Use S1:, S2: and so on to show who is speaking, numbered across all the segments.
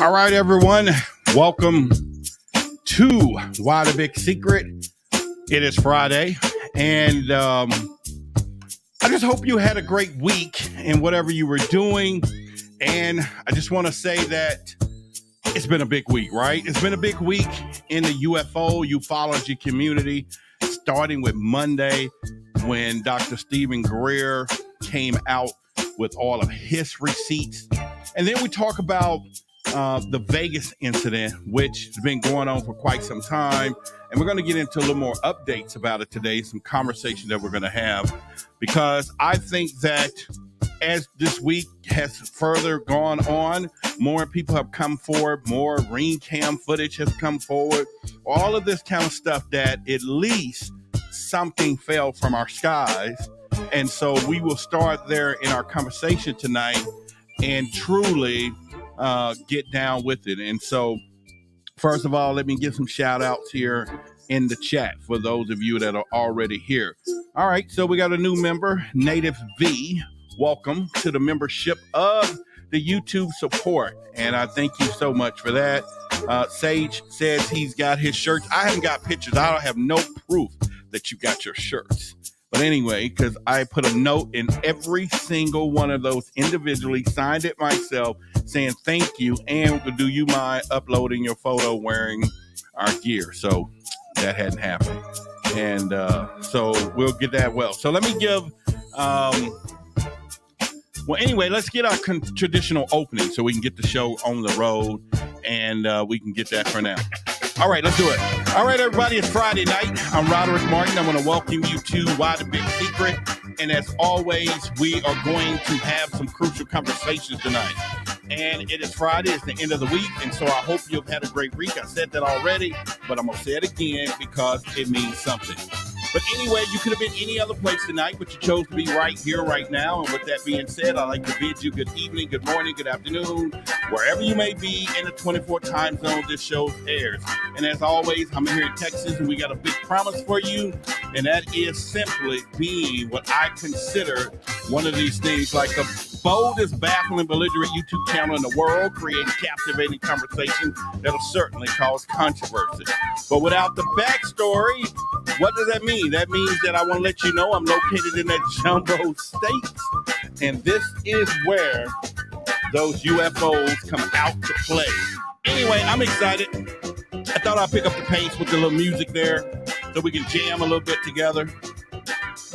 S1: All right, everyone. Welcome to Why the Big Secret. It is Friday, and I just hope you had a great week in whatever you were doing. And I just want to say that it's been a big week, right? It's been a big week in the UFO, ufology community, starting with Monday when Dr. Stephen Greer came out with all of his receipts. And then we talk about the Vegas incident, which has been going on for quite some time. And we're going to get into a little more updates about it today, some conversation that we're going to have, because I think that as this week has further gone on, more people have come forward, more ring cam footage has come forward, all of this kind of stuff that at least something fell from our skies. And so we will start there in our conversation tonight and truly get down with it. And so, first of all, let me give some shout outs here in the chat for those of you that are already here. All right, so we got a new member, Native V. Welcome to the membership of the YouTube support, and I thank you so much for that. Sage says he's got his shirts. I haven't got pictures. I don't have no proof that you got your shirts. But anyway, because I put a note in every single one of those individually, signed it myself, saying thank you, and do you mind uploading your photo wearing our gear? So that hadn't happened. And so we'll get that well. So let me give... well, anyway, let's get our traditional opening so we can get the show on the road, and we can get that for now. All right, let's do it. All right, everybody, it's Friday night. I'm Roderick Martin. I want to welcome you to Why the Big Secret. And as always, we are going to have some crucial conversations tonight. And it is Friday. It's the end of the week. And so I hope you've had a great week. I said that already, but I'm going to say it again because it means something. But anyway, you could have been any other place tonight, but you chose to be right here, right now. And with that being said, I'd like to bid you good evening, good morning, good afternoon, wherever you may be in the 24 time zone this show airs. And as always, I'm here in Texas, and we got a big promise for you, and that is simply being what I consider one of these things, like the boldest, baffling, belligerent YouTube channel in the world, creating captivating conversation that'll certainly cause controversy. But without the backstory, what does that mean? That means that I want to let you know I'm located in that jumbo state, and this is where those UFOs come out to play. Anyway, I'm excited. I thought I'd pick up the pace with the little music there so we can jam a little bit together.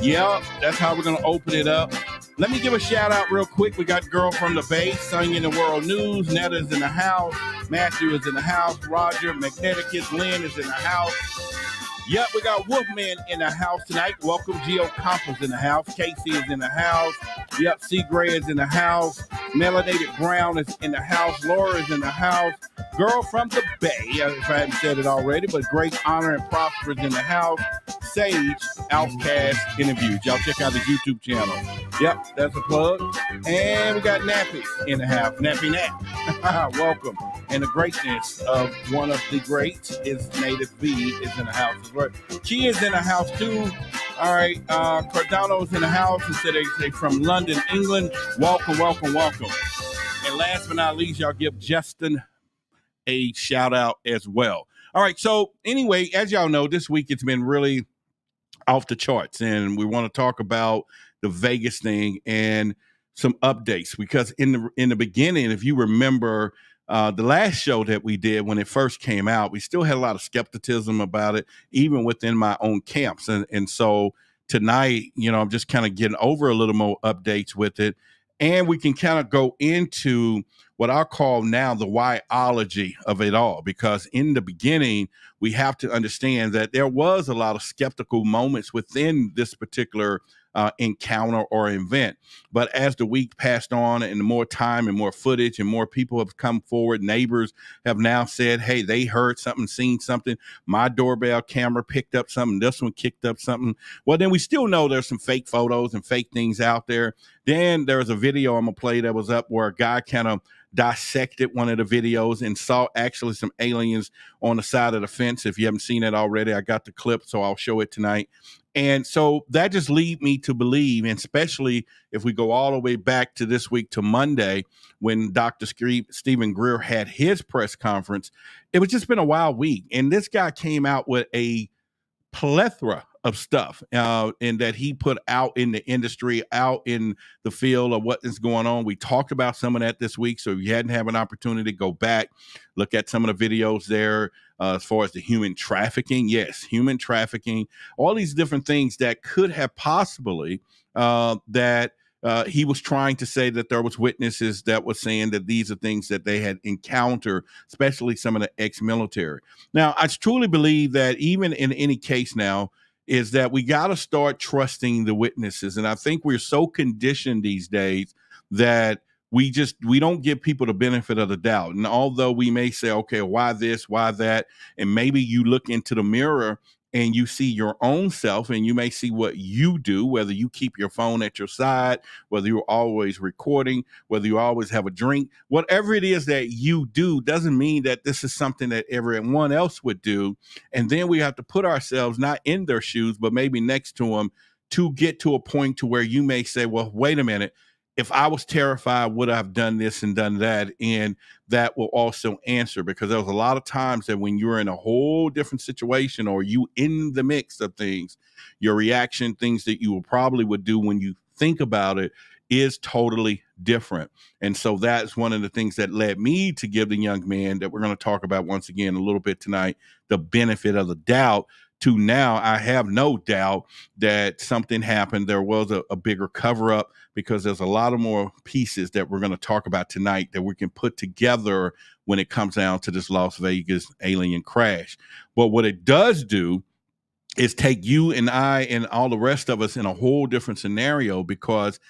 S1: Yeah, that's how we're going to open it up. Let me give a shout out real quick. We got Girl from the Bay, Sung in the World News. Netta's in the house. Matthew is in the house. Roger, Magneticus, Lynn is in the house. Yep, we got Wolfman in the house tonight. Welcome. Gio Campos in the house. Casey is in the house. Yep, C. Gray is in the house. Melanated Brown is in the house. Laura is in the house. Girl from the Bay, if I haven't said it already, but Great Honor and Prosper is in the house. Sage, Outcast Interviews. Y'all check out the YouTube channel. Yep, that's a plug. And we got Nappy in the house. Nappy Nap. Welcome. And the greatness of one of the greats is Native V is in the house as well. She is in the house too. All right, Cardano's in the house. Instead of say from London, England. Welcome, welcome, welcome. And last but not least, y'all give Justin a shout out as well. All right, so anyway, as y'all know, this week it's been really off the charts, and we want to talk about the Vegas thing and some updates, because in the beginning, if you remember, the last show that we did when it first came out, we still had a lot of skepticism about it, even within my own camps. And so tonight, I'm just kind of getting over a little more updates with it. And we can kind of go into what I call now the whyology of it all, because in the beginning, we have to understand that there was a lot of skeptical moments within this particular encounter or event. But as the week passed on, and the more time and more footage and more people have come forward, neighbors have now said, hey, they heard something, seen something. My doorbell camera picked up something. This one kicked up something. Well, then we still know there's some fake photos and fake things out there. Then there's a video I'm going to play that was up where a guy kind of dissected one of the videos and saw actually some aliens on the side of the fence. If you haven't seen it already, I got the clip, so I'll show it tonight. And so that just lead me to believe, and especially if we go all the way back to this week to Monday when Dr. Stephen Greer had his press conference, it was just been a wild week. And this guy came out with a plethora of stuff and that he put out in the industry, out in the field of what is going on. We talked about some of that this week. So if you hadn't had an opportunity to go back, look at some of the videos there as far as the human trafficking. Yes, human trafficking, all these different things that could have possibly he was trying to say that there was witnesses that was saying that these are things that they had encountered, especially some of the ex-military. Now, I truly believe that even in any case now is that we got to start trusting the witnesses. And I think we're so conditioned these days that we don't give people the benefit of the doubt. And although we may say, okay, why this, why that, and maybe you look into the mirror and you see your own self and you may see what you do, whether you keep your phone at your side, whether you're always recording, whether you always have a drink, whatever it is that you do doesn't mean that this is something that everyone else would do. And then we have to put ourselves not in their shoes, but maybe next to them to get to a point to where you may say, well, wait a minute. If I was terrified, would I have done this and done that? And that will also answer, because there was a lot of times that when you're in a whole different situation or you in the mix of things, your reaction, things that you would do when you think about it is totally different. And so that's one of the things that led me to give the young man that we're going to talk about once again a little bit tonight, the benefit of the doubt, to now I have no doubt that something happened. There was a bigger cover up, because there's a lot of more pieces that we're going to talk about tonight that we can put together when it comes down to this Las Vegas alien crash. But what it does do is take you and I and all the rest of us in a whole different scenario, because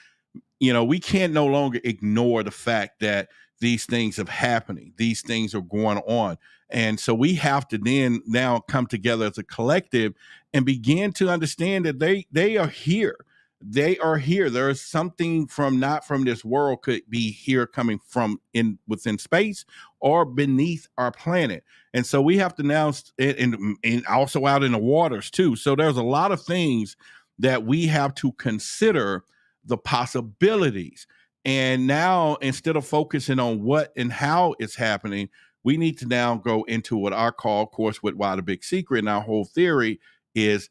S1: we can't no longer ignore the fact that these things are happening. These things are going on. And so we have to then now come together as a collective and begin to understand that they are here. They are here. There is something not from this world, could be here coming from within space or beneath our planet. And so we have to now, and also out in the waters too. So there's a lot of things that we have to consider the possibilities. And now, instead of focusing on what and how it's happening, we need to now go into what I call, of course, with Why the Big Secret. And our whole theory is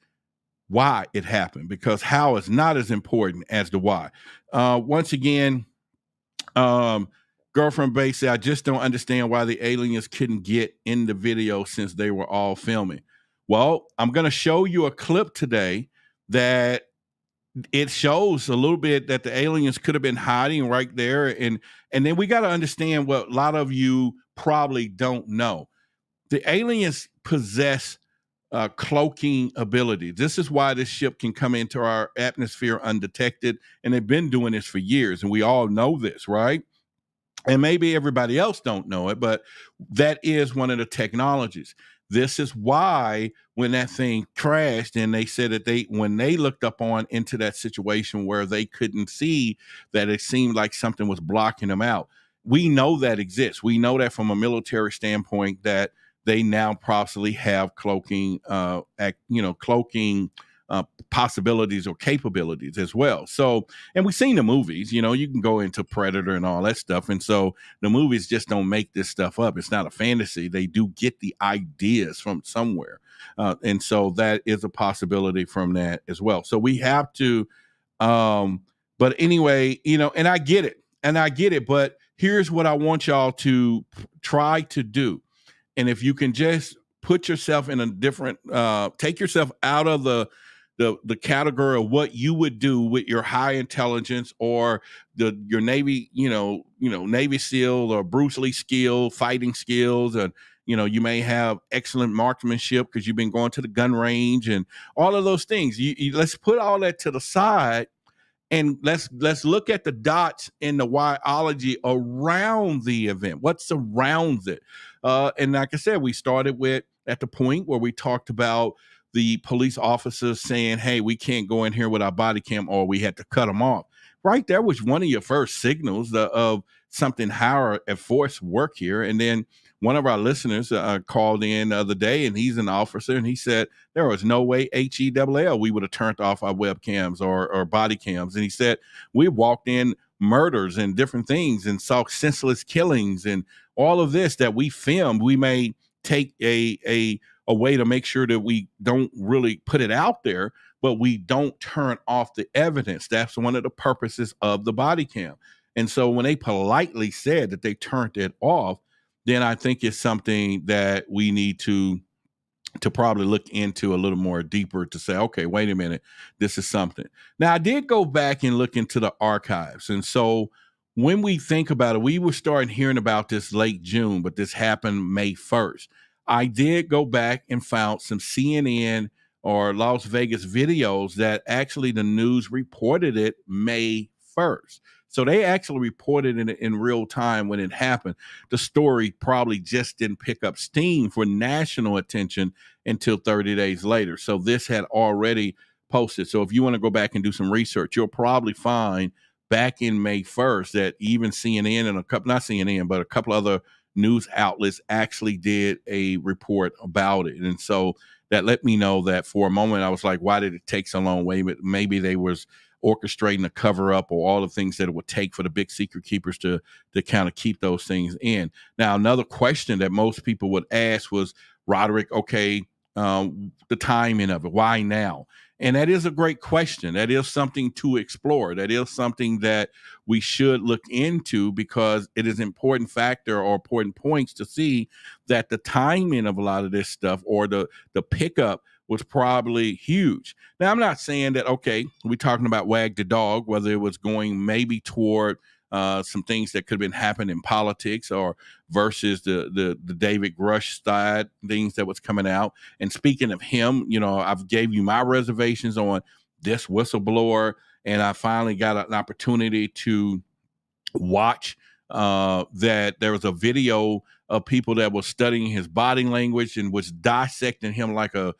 S1: why it happened, because how is not as important as the why. Once again, Girlfriend Bay said, I just don't understand why the aliens couldn't get in the video since they were all filming. Well, I'm going to show you a clip today that it shows a little bit that the aliens could have been hiding right there. And then we got to understand what a lot of you probably don't know. The aliens possess cloaking ability. This is why this ship can come into our atmosphere undetected. And they've been doing this for years. And we all know this, right? And maybe everybody else don't know it, but that is one of the technologies. This is why when that thing crashed and they said that when they looked up into that situation where they couldn't see, that it seemed like something was blocking them out. We know that exists. We know that from a military standpoint that they now possibly have cloaking possibilities or capabilities as well. So, and we've seen the movies, you can go into Predator and all that stuff. And so the movies just don't make this stuff up. It's not a fantasy. They do get the ideas from somewhere. And so that is a possibility from that as well. So we have to, but anyway, and I get it, but here's what I want y'all to try to do. And if you can just put yourself in a different, take yourself out of the category of what you would do with your high intelligence or your Navy, Navy SEAL or Bruce Lee fighting skills. And, you may have excellent marksmanship because you've been going to the gun range and all of those things. Let's put all that to the side. And let's look at the dots in the biology around the event. What surrounds it? And like I said, we started at the point where we talked about the police officers saying, hey, we can't go in here with our body cam, or we had to cut them off. Right there was one of your first signals of something higher at force work here. And then one of our listeners called in the other day, and he's an officer, and he said there was no way HELL we would have turned off our webcams or body cams. And he said we walked in murders and different things and saw senseless killings and all of this that we filmed. We may take a way to make sure that we don't really put it out there, but we don't turn off the evidence. That's one of the purposes of the body cam. And so when they politely said that they turned it off, then I think it's something that we need to probably look into a little more deeper to say, okay, wait a minute, this is something. Now, I did go back and look into the archives. And so when we think about it, we were starting hearing about this late June, but this happened May 1st. I did go back and found some CNN or Las Vegas videos that actually the news reported it May 1st. So they actually reported it in real time when it happened. The story probably just didn't pick up steam for national attention until 30 days later. So this had already posted. So if you want to go back and do some research, you'll probably find back in May 1st that even CNN and not CNN, but a couple other news outlets actually did a report about it. And so that let me know that for a moment, I was like, why did it take so long? Maybe they was orchestrating a cover up or all the things that it would take for the big secret keepers to kind of keep those things in. Now, another question that most people would ask was, Roderick, okay, the timing of it, why now? And that is a great question. That is something to explore. That is something that we should look into because it is an important factor or important points to see that the timing of a lot of this stuff or the pickup was probably huge. Now, I'm not saying that, okay, we're talking about Wag the Dog, whether it was going maybe toward some things that could have been happening in politics or versus the David Grush side things that was coming out. And speaking of him, I've gave you my reservations on this whistleblower, and I finally got an opportunity to watch that there was a video of people that was studying his body language and was dissecting him like a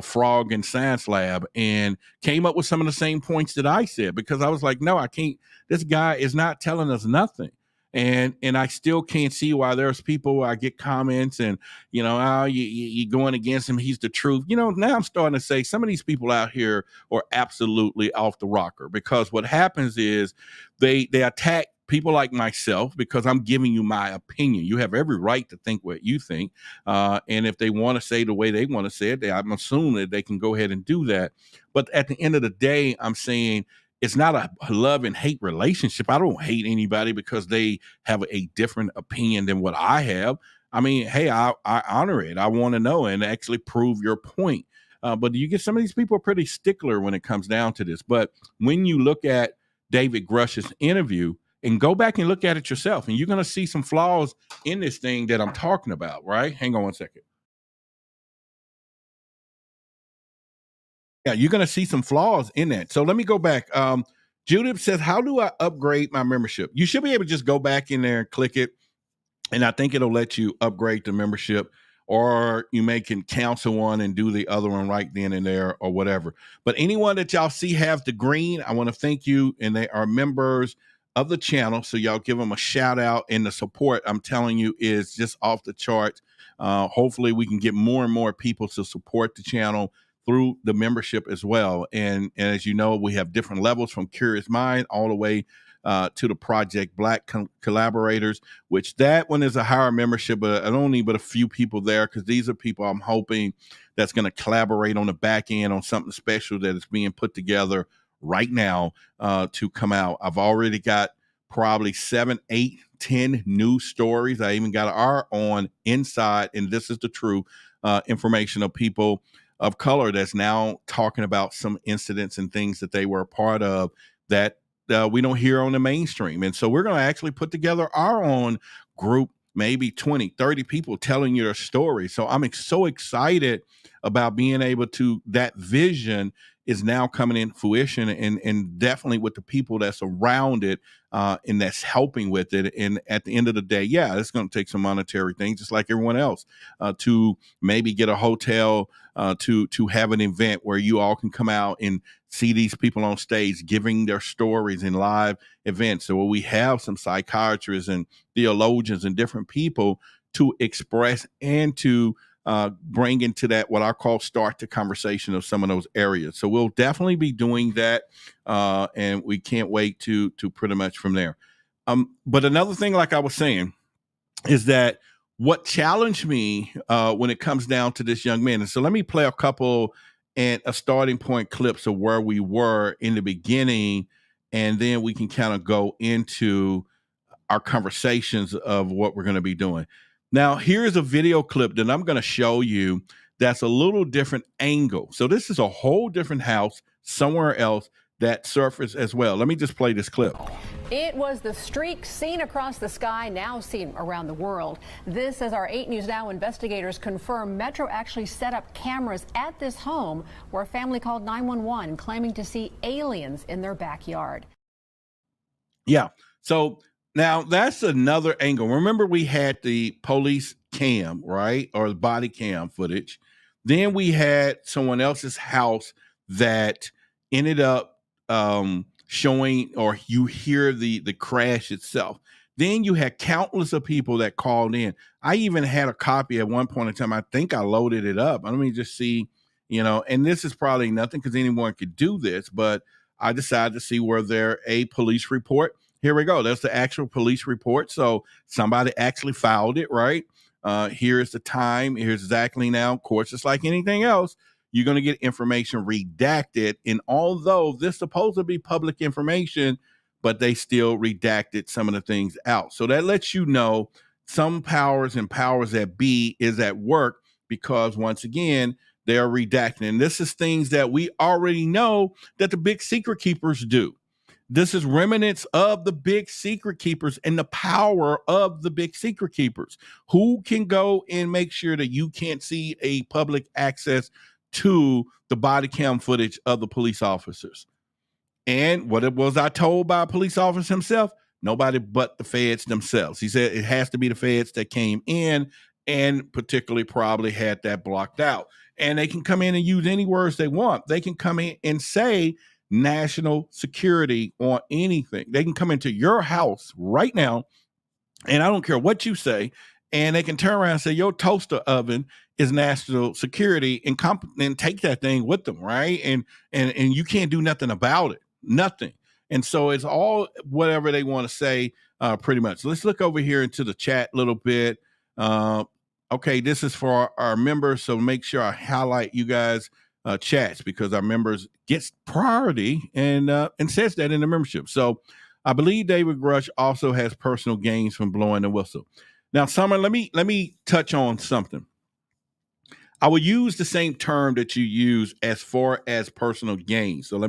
S1: frog in science lab and came up with some of the same points that I said, because I was like, no, I can't. This guy is not telling us nothing. And I still can't see why there's people where I get comments and, you're going against him. He's the truth. Now I'm starting to say some of these people out here are absolutely off the rocker, because what happens is they attack people like myself because I'm giving you my opinion. You have every right to think what you think. And if they want to say the way they want to say it, I'm assuming that they can go ahead and do that. But at the end of the day, I'm saying it's not a love and hate relationship. I don't hate anybody because they have a different opinion than what I have. I mean, hey, I honor it. I want to know and actually prove your point. But you get some of these people are pretty stickler when it comes down to this. But when you look at David Grush's interview, and go back and look at it yourself, and you're going to see some flaws in this thing that I'm talking about, right? Hang on one second. Yeah, you're going to see some flaws in that. So let me go back. Judith says, how do I upgrade my membership? You should be able to just go back in there and click it, and I think it'll let you upgrade the membership, or you can cancel one and do the other one right then and there or whatever. But anyone that y'all see have the green, I want to thank you, and they are members of the channel, so y'all give them a shout out, and the support, I'm telling you, is just off the charts. Hopefully we can get more and more people to support the channel through the membership as well. And as you know, we have different levels from Curious Mind all the way to the Project Black collaborators, which that one is a higher membership, but I don't need but a few people there, because these are people I'm hoping that's going to collaborate on the back end on something special that is being put together right now to come out. I've already got probably 7, 8, 10 news stories. I even got our on Inside, and this is the true information of people of color that's now talking about some incidents and things that they were a part of that we don't hear on the mainstream. And so we're going to actually put together our own group, maybe 20, 30 people telling you their story. So I'm so excited about being able to, that vision is now coming in fruition, and definitely with the people that's around it and that's helping with it. And at the end of the day, yeah, it's going to take some monetary things, just like everyone else, to maybe get a hotel, to have an event where you all can come out and see these people on stage giving their stories in live events. So we have some psychiatrists and theologians and different people to express and to bring into that what I call start the conversation of some of those areas. So we'll definitely be doing that, and we can't wait to pretty much from there. But another thing, like I was saying, is that what challenged me when it comes down to this young man. And so let me play a couple and a starting point clips of where we were in the beginning, and then we can kind of go into our conversations of what we're going to be doing. Now, here's a video clip that I'm going to show you that's a little different angle. So this is a whole different house somewhere else that surfaced as well. Let me just play this clip.
S2: It was the streak seen across the sky, now seen around the world. This, as our 8 News Now investigators confirm, Metro actually set up cameras at this home where a family called 911 claiming to see aliens in their backyard.
S1: Yeah. So now that's another angle. Remember, we had the police cam, right? Or the body cam footage. Then we had someone else's house that ended up showing, or you hear the crash itself. Then you had countless of people that called in. I even had a copy at one point in time. I think I loaded it up. Let me just see, and this is probably nothing because anyone could do this, but I decided to see were there a police report. Here we go. That's the actual police report. So somebody actually filed it, right? Here's the time. Here's exactly now. Of course, it's like anything else. You're going to get information redacted. And although this is supposed to be public information, but they still redacted some of the things out. So that lets you know some powers and powers that be is at work, because once again, they are redacting. And this is things that we already know that the big secret keepers do. This is remnants of the big secret keepers and the power of the big secret keepers, who can go and make sure that you can't see a public access to the body cam footage of the police officers. And what it was I told by a police officer himself, nobody but the feds themselves. He said it has to be the feds that came in and particularly probably had that blocked out. And they can come in and use any words they want. They can come in and say national security on anything. They can come into your house right now, and I don't care what you say, and they can turn around and say your toaster oven is national security and take that thing with them, right? And you can't do nothing about it, nothing. And so it's all whatever they want to say, pretty much. Let's look over here into the chat a little bit. Okay, this is for our members, so make sure I highlight you guys chats, because our members gets priority and says that in the membership. So I believe David Grush also has personal gains from blowing the whistle. Now, Summer, let me touch on something. I will use the same term that you use as far as personal gains. So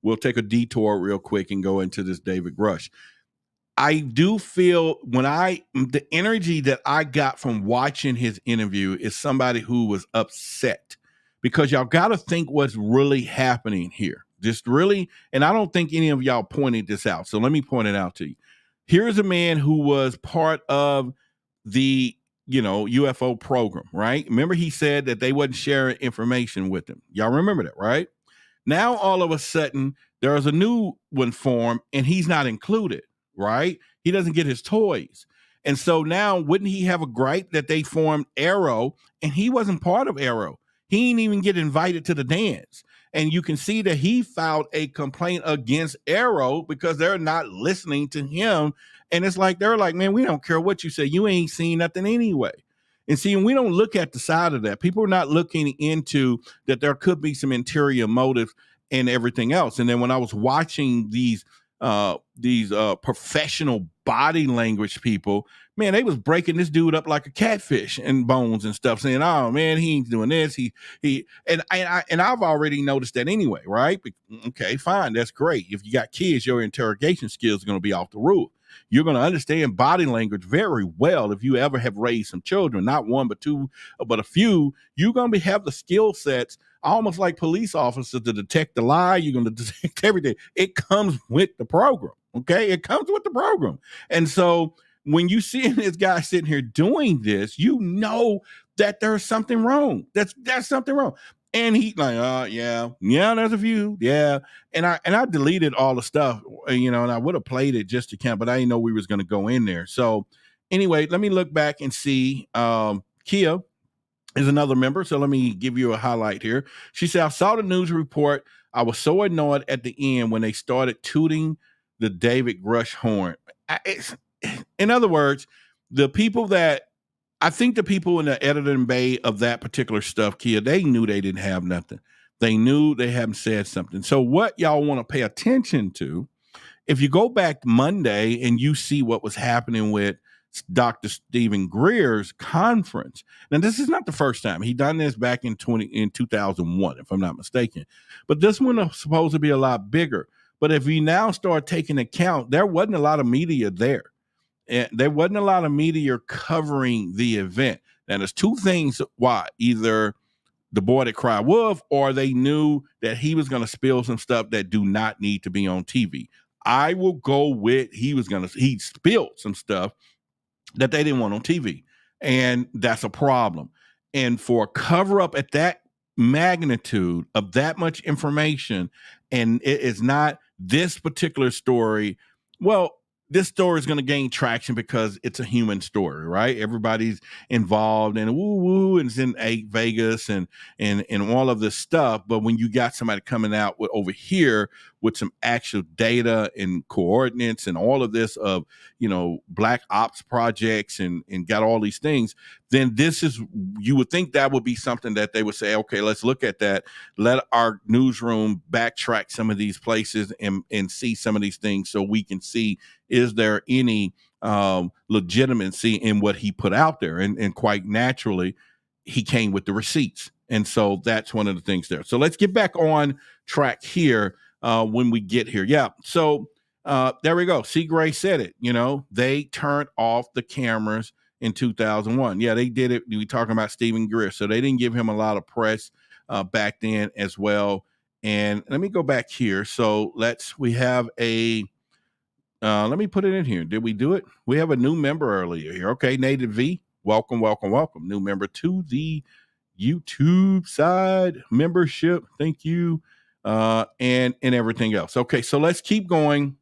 S1: we'll take a detour real quick and go into this David Grush. I do feel the energy that I got from watching his interview is somebody who was upset, because y'all got to think what's really happening here. Just really, and I don't think any of y'all pointed this out. So let me point it out to you. Here's a man who was part of the UFO program, right? Remember, he said that they wasn't sharing information with him. Y'all remember that, right? Now, all of a sudden, there's a new one formed, and he's not included, right? He doesn't get his toys. And so now, wouldn't he have a gripe that they formed Arrow, and he wasn't part of Arrow? He didn't even get invited to the dance. And you can see that he filed a complaint against Arrow because they're not listening to him. And it's like, they're like, man, we don't care what you say. You ain't seen nothing anyway. And see, we don't look at the side of that. People are not looking into that there could be some interior motives and everything else. And then when I was watching these professional body language people, man, they was breaking this dude up like a catfish and bones and stuff, saying, "Oh man, he ain't doing this." And I've already noticed that anyway, right? Okay, fine, that's great. If you got kids, your interrogation skills are going to be off the roof. you're going to understand body language very well. If you ever have raised some children, not one, but two, but a few, you're going to have the skill sets almost like police officers to detect the lie. You're going to detect everything. It comes with the program. Okay. It comes with the program. And so when you see this guy sitting here doing this, you know that there's something wrong. That's something wrong. And he like, yeah, there's a few. Yeah. And I deleted all the stuff, and I would have played it just to count, but I didn't know we was going to go in there. So anyway, let me look back and see. Kia is another member. So let me give you a highlight here. She said, I saw the news report. I was so annoyed at the end when they started tooting the David Grush horn. In other words, the people that I think the people in the editing bay of that particular stuff, Kia, they knew they didn't have nothing. They knew they hadn't said something. So what y'all want to pay attention to, if you go back Monday and you see what was happening with Dr. Stephen Greer's conference. Now, this is not the first time. He done this back in 2001, if I'm not mistaken. But this one was supposed to be a lot bigger. But if you now start taking account, there wasn't a lot of media there. And there wasn't a lot of media covering the event. Now, there's two things why. Either the boy that cried wolf, or they knew that he was going to spill some stuff that do not need to be on TV. I will go with he spilled some stuff that they didn't want on TV. And that's a problem. And for a cover up at that magnitude of that much information, and it is not this particular story, well, this story is going to gain traction because it's a human story, right? Everybody's involved and woo, and it's in Vegas and all of this stuff. But when you got somebody coming out with over here with some actual data and coordinates and all of this of, black ops projects and got all these things, then you would think that would be something that they would say, okay, let's look at that. Let our newsroom backtrack some of these places and see some of these things so we can see, is there any legitimacy in what he put out there? And quite naturally, he came with the receipts. And so that's one of the things there. So let's get back on track here when we get here. Yeah. So there we go. C. Gray said it. They turned off the cameras in 2001. Yeah, they did it. We talking about Stephen Greer. So they didn't give him a lot of press back then as well. And let me go back here. So we have let me put it in here. Did we do it? We have a new member earlier here. Okay, Native V, welcome. New member to the YouTube side membership. Thank you. And everything else. Okay, so let's keep going.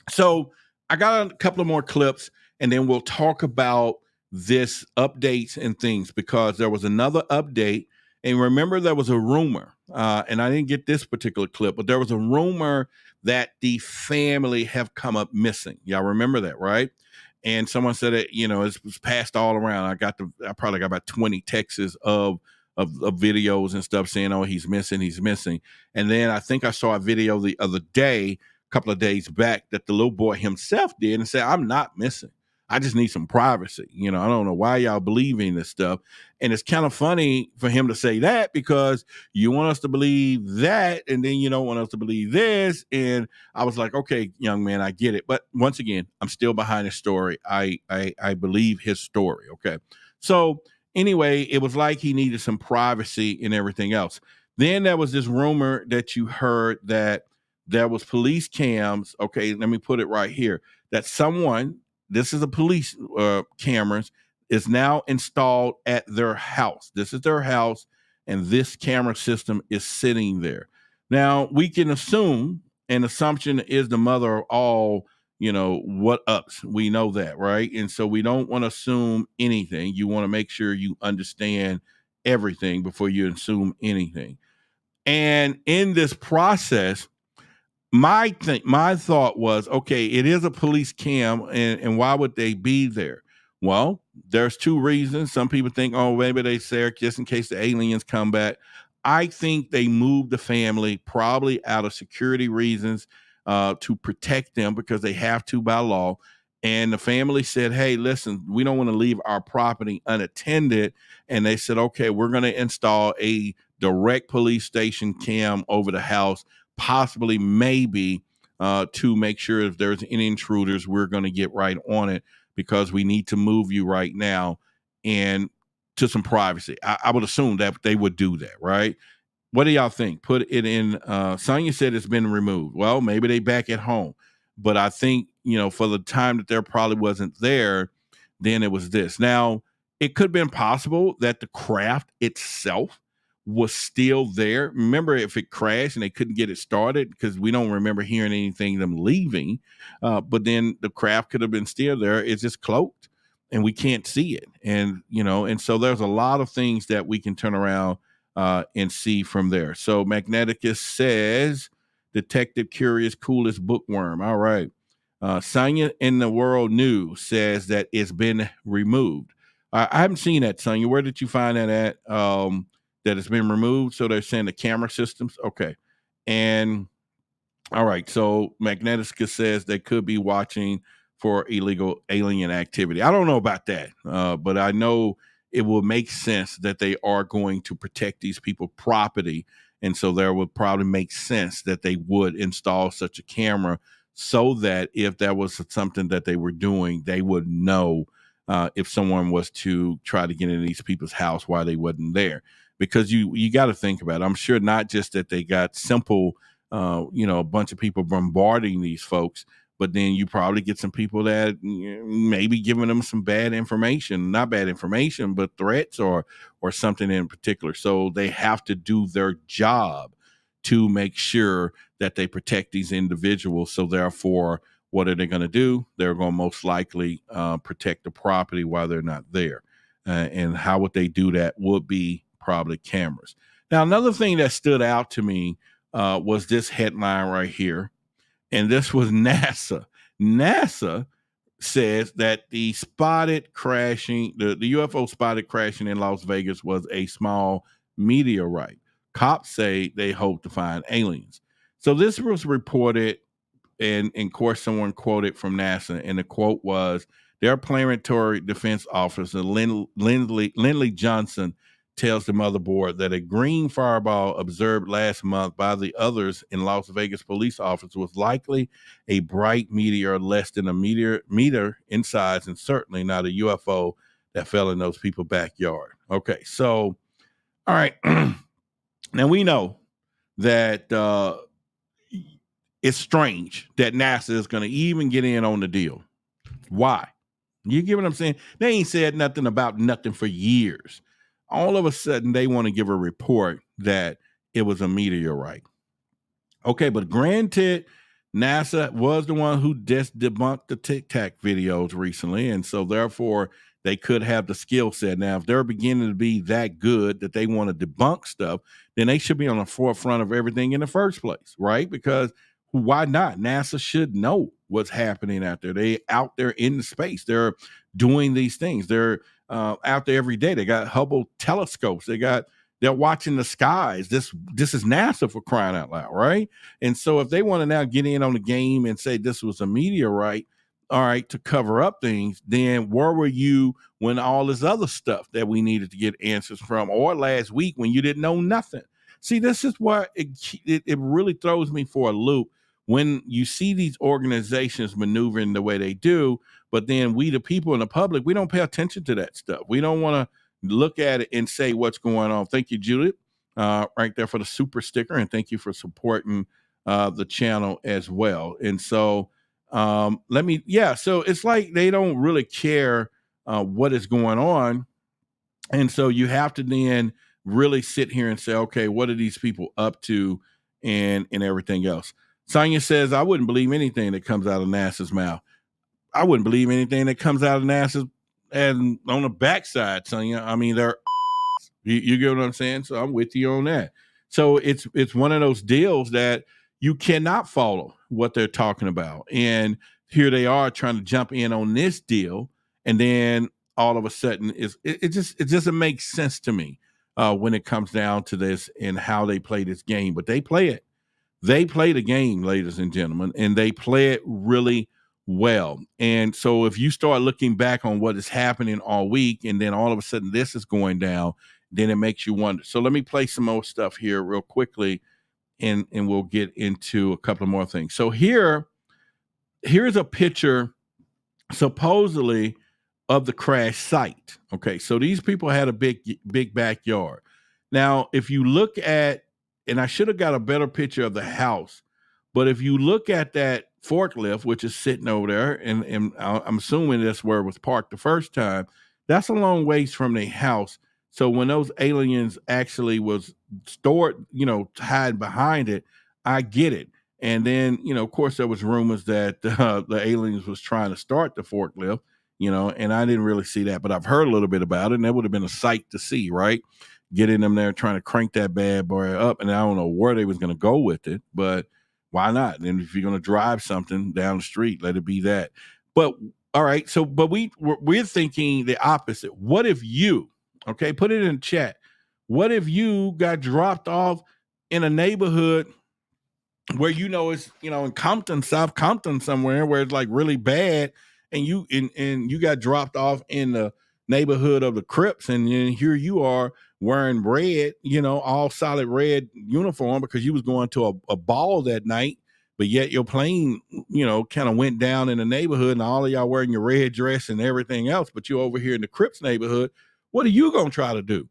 S1: So I got a couple of more clips, and then we'll talk about this updates and things, because there was another update. And remember, there was a rumor, and I didn't get this particular clip, but there was a rumor that the family have come up missing. Y'all remember that, right? And someone said it, it was passed all around. I probably got about 20 texts of videos and stuff saying, oh, he's missing. And then I think I saw a video the other day, a couple of days back, that the little boy himself did and said, I'm not missing. I just need some privacy. I don't know why y'all believe in this stuff. And it's kind of funny for him to say that, because you want us to believe that, and then you don't want us to believe this. And I was like, okay, young man, I get it. But once again, I'm still behind his story. I believe his story. Okay. So anyway, it was like he needed some privacy and everything else. Then there was this rumor that you heard that there was police cams. Okay, let me put it right here. That someone, this is a police cameras, is now installed at their house. This is their house, and this camera system is sitting there. Now, we can assume, and assumption is the mother of all, what ups. We know that, right? And so we don't want to assume anything. You want to make sure you understand everything before you assume anything. And in this process, my thought was, okay, it is a police cam, and why would they be there? Well, there's two reasons. Some people think, oh, maybe they say just in case the aliens come back. I think they moved the family probably out of security reasons to protect them, because they have to by law. And the family said, hey, listen, we don't want to leave our property unattended. And they said, okay, we're going to install a direct police station cam over the house, possibly maybe to make sure if there's any intruders, we're going to get right on it because we need to move you right now and to some privacy. I would assume that they would do that, right? What do y'all think? Put it in. Sonia said it's been removed. Well, maybe they back at home, but I think, for the time that there probably wasn't there, then it was this. Now, it could have been possible that the craft itself was still there. Remember, if it crashed and they couldn't get it started, because we don't remember hearing anything them leaving, but then the craft could have been still there. It's just cloaked and we can't see it. And, and so there's a lot of things that we can turn around and see from there. So Magneticus says, Detective Curious, coolest bookworm. All right. Sonia in the World News says that it's been removed. I haven't seen that, Sonia. Where did you find that at? That it's been removed. So they're saying the camera systems. Okay. And all right. So Magneticus says they could be watching for illegal alien activity. I don't know about that, but I know it will make sense that they are going to protect these people's property. And so there would probably make sense that they would install such a camera so that if there was something that they were doing, they would know if someone was to try to get into these people's house while they wasn't there. Because you got to think about it. I'm sure not just that they got simple, a bunch of people bombarding these folks, but then you probably get some people that maybe giving them some bad information, not bad information, but threats or something in particular. So they have to do their job to make sure that they protect these individuals. So therefore, what are they going to do? They're going to most likely protect the property while they're not there. And how would they do that would be probably cameras. Now, another thing that stood out to me was this headline right here. And this was NASA. NASA says that the UFO spotted crashing in Las Vegas was a small meteorite. Cops say they hope to find aliens. So this was reported, and of course, someone quoted from NASA, and the quote was, their planetary defense officer, Lindley Johnson, tells the motherboard that a green fireball observed last month by the others in Las Vegas police office was likely a bright meteor less than a meter in size, and certainly not a UFO that fell in those people's backyard. Okay, so, all right. Now we know that it's strange that NASA is going to even get in on the deal. Why? You get what I'm saying? They ain't said nothing about nothing for years. All of a sudden, they want to give a report that it was a meteorite. Okay, but granted, NASA was the one who just debunked the Tic Tac videos recently, and so therefore, they could have the skill set. Now, if they're beginning to be that good that they want to debunk stuff, then they should be on the forefront of everything in the first place, right? Because why not? NASA should know what's happening out there. They out there in the space. They're doing these things. They're out there every day. They got Hubble telescopes. They're watching the skies. This is NASA, for crying out loud, right? And so if they want to now get in on the game and say this was a meteorite, all right, to cover up things, then where were you when all this other stuff that we needed to get answers from, or last week when you didn't know nothing? See, this is why it really throws me for a loop when you see these organizations maneuvering the way they do, but then we, the people in the public, we don't pay attention to that stuff. We don't want to look at it and say what's going on. Thank you, Judith, right there for the super sticker, and thank you for supporting the channel as well. And so so it's like they don't really care what is going on. And so you have to then really sit here and say, okay, what are these people up to and everything else? Sonia says, I wouldn't believe anything that comes out of NASA's mouth. I wouldn't believe anything that comes out of NASA's and on the backside, Sonia. I mean, you get what I'm saying? So I'm with you on that. So it's one of those deals that you cannot follow what they're talking about. And here they are trying to jump in on this deal. And then all of a sudden it just doesn't make sense to me when it comes down to this and how they play this game. But they play it. They play the game, ladies and gentlemen, and they play it really well. And so if you start looking back on what is happening all week, and then all of a sudden this is going down, then it makes you wonder. So let me play some more stuff here real quickly. and we'll get into a couple of more things. So here's a picture supposedly of the crash site. Okay, so these people had a big backyard. Now, if you look at, and I should have got a better picture of the house, but if you look at that forklift, which is sitting over there, and I'm assuming that's where it was parked the first time, that's a long ways from the house. So when those aliens actually was stored, hide behind it, I get it. And then, of course, there was rumors that the aliens was trying to start the forklift, and I didn't really see that, but I've heard a little bit about it, and that would have been a sight to see, right? Getting them there trying to crank that bad boy up, and I don't know where they was going to go with it, but why not? And if you're going to drive something down the street, let it be that. But all right, so but we're thinking the opposite. What if you, okay, put it in chat. What if you got dropped off in a neighborhood where it's in Compton, South Compton somewhere where it's like really bad, and you got dropped off in the neighborhood of the Crips, and then here you are wearing red, all solid red uniform because you was going to a ball that night, but yet your plane, kind of went down in the neighborhood, and all of y'all wearing your red dress and everything else, but you're over here in the Crips neighborhood. What are you gonna try to do?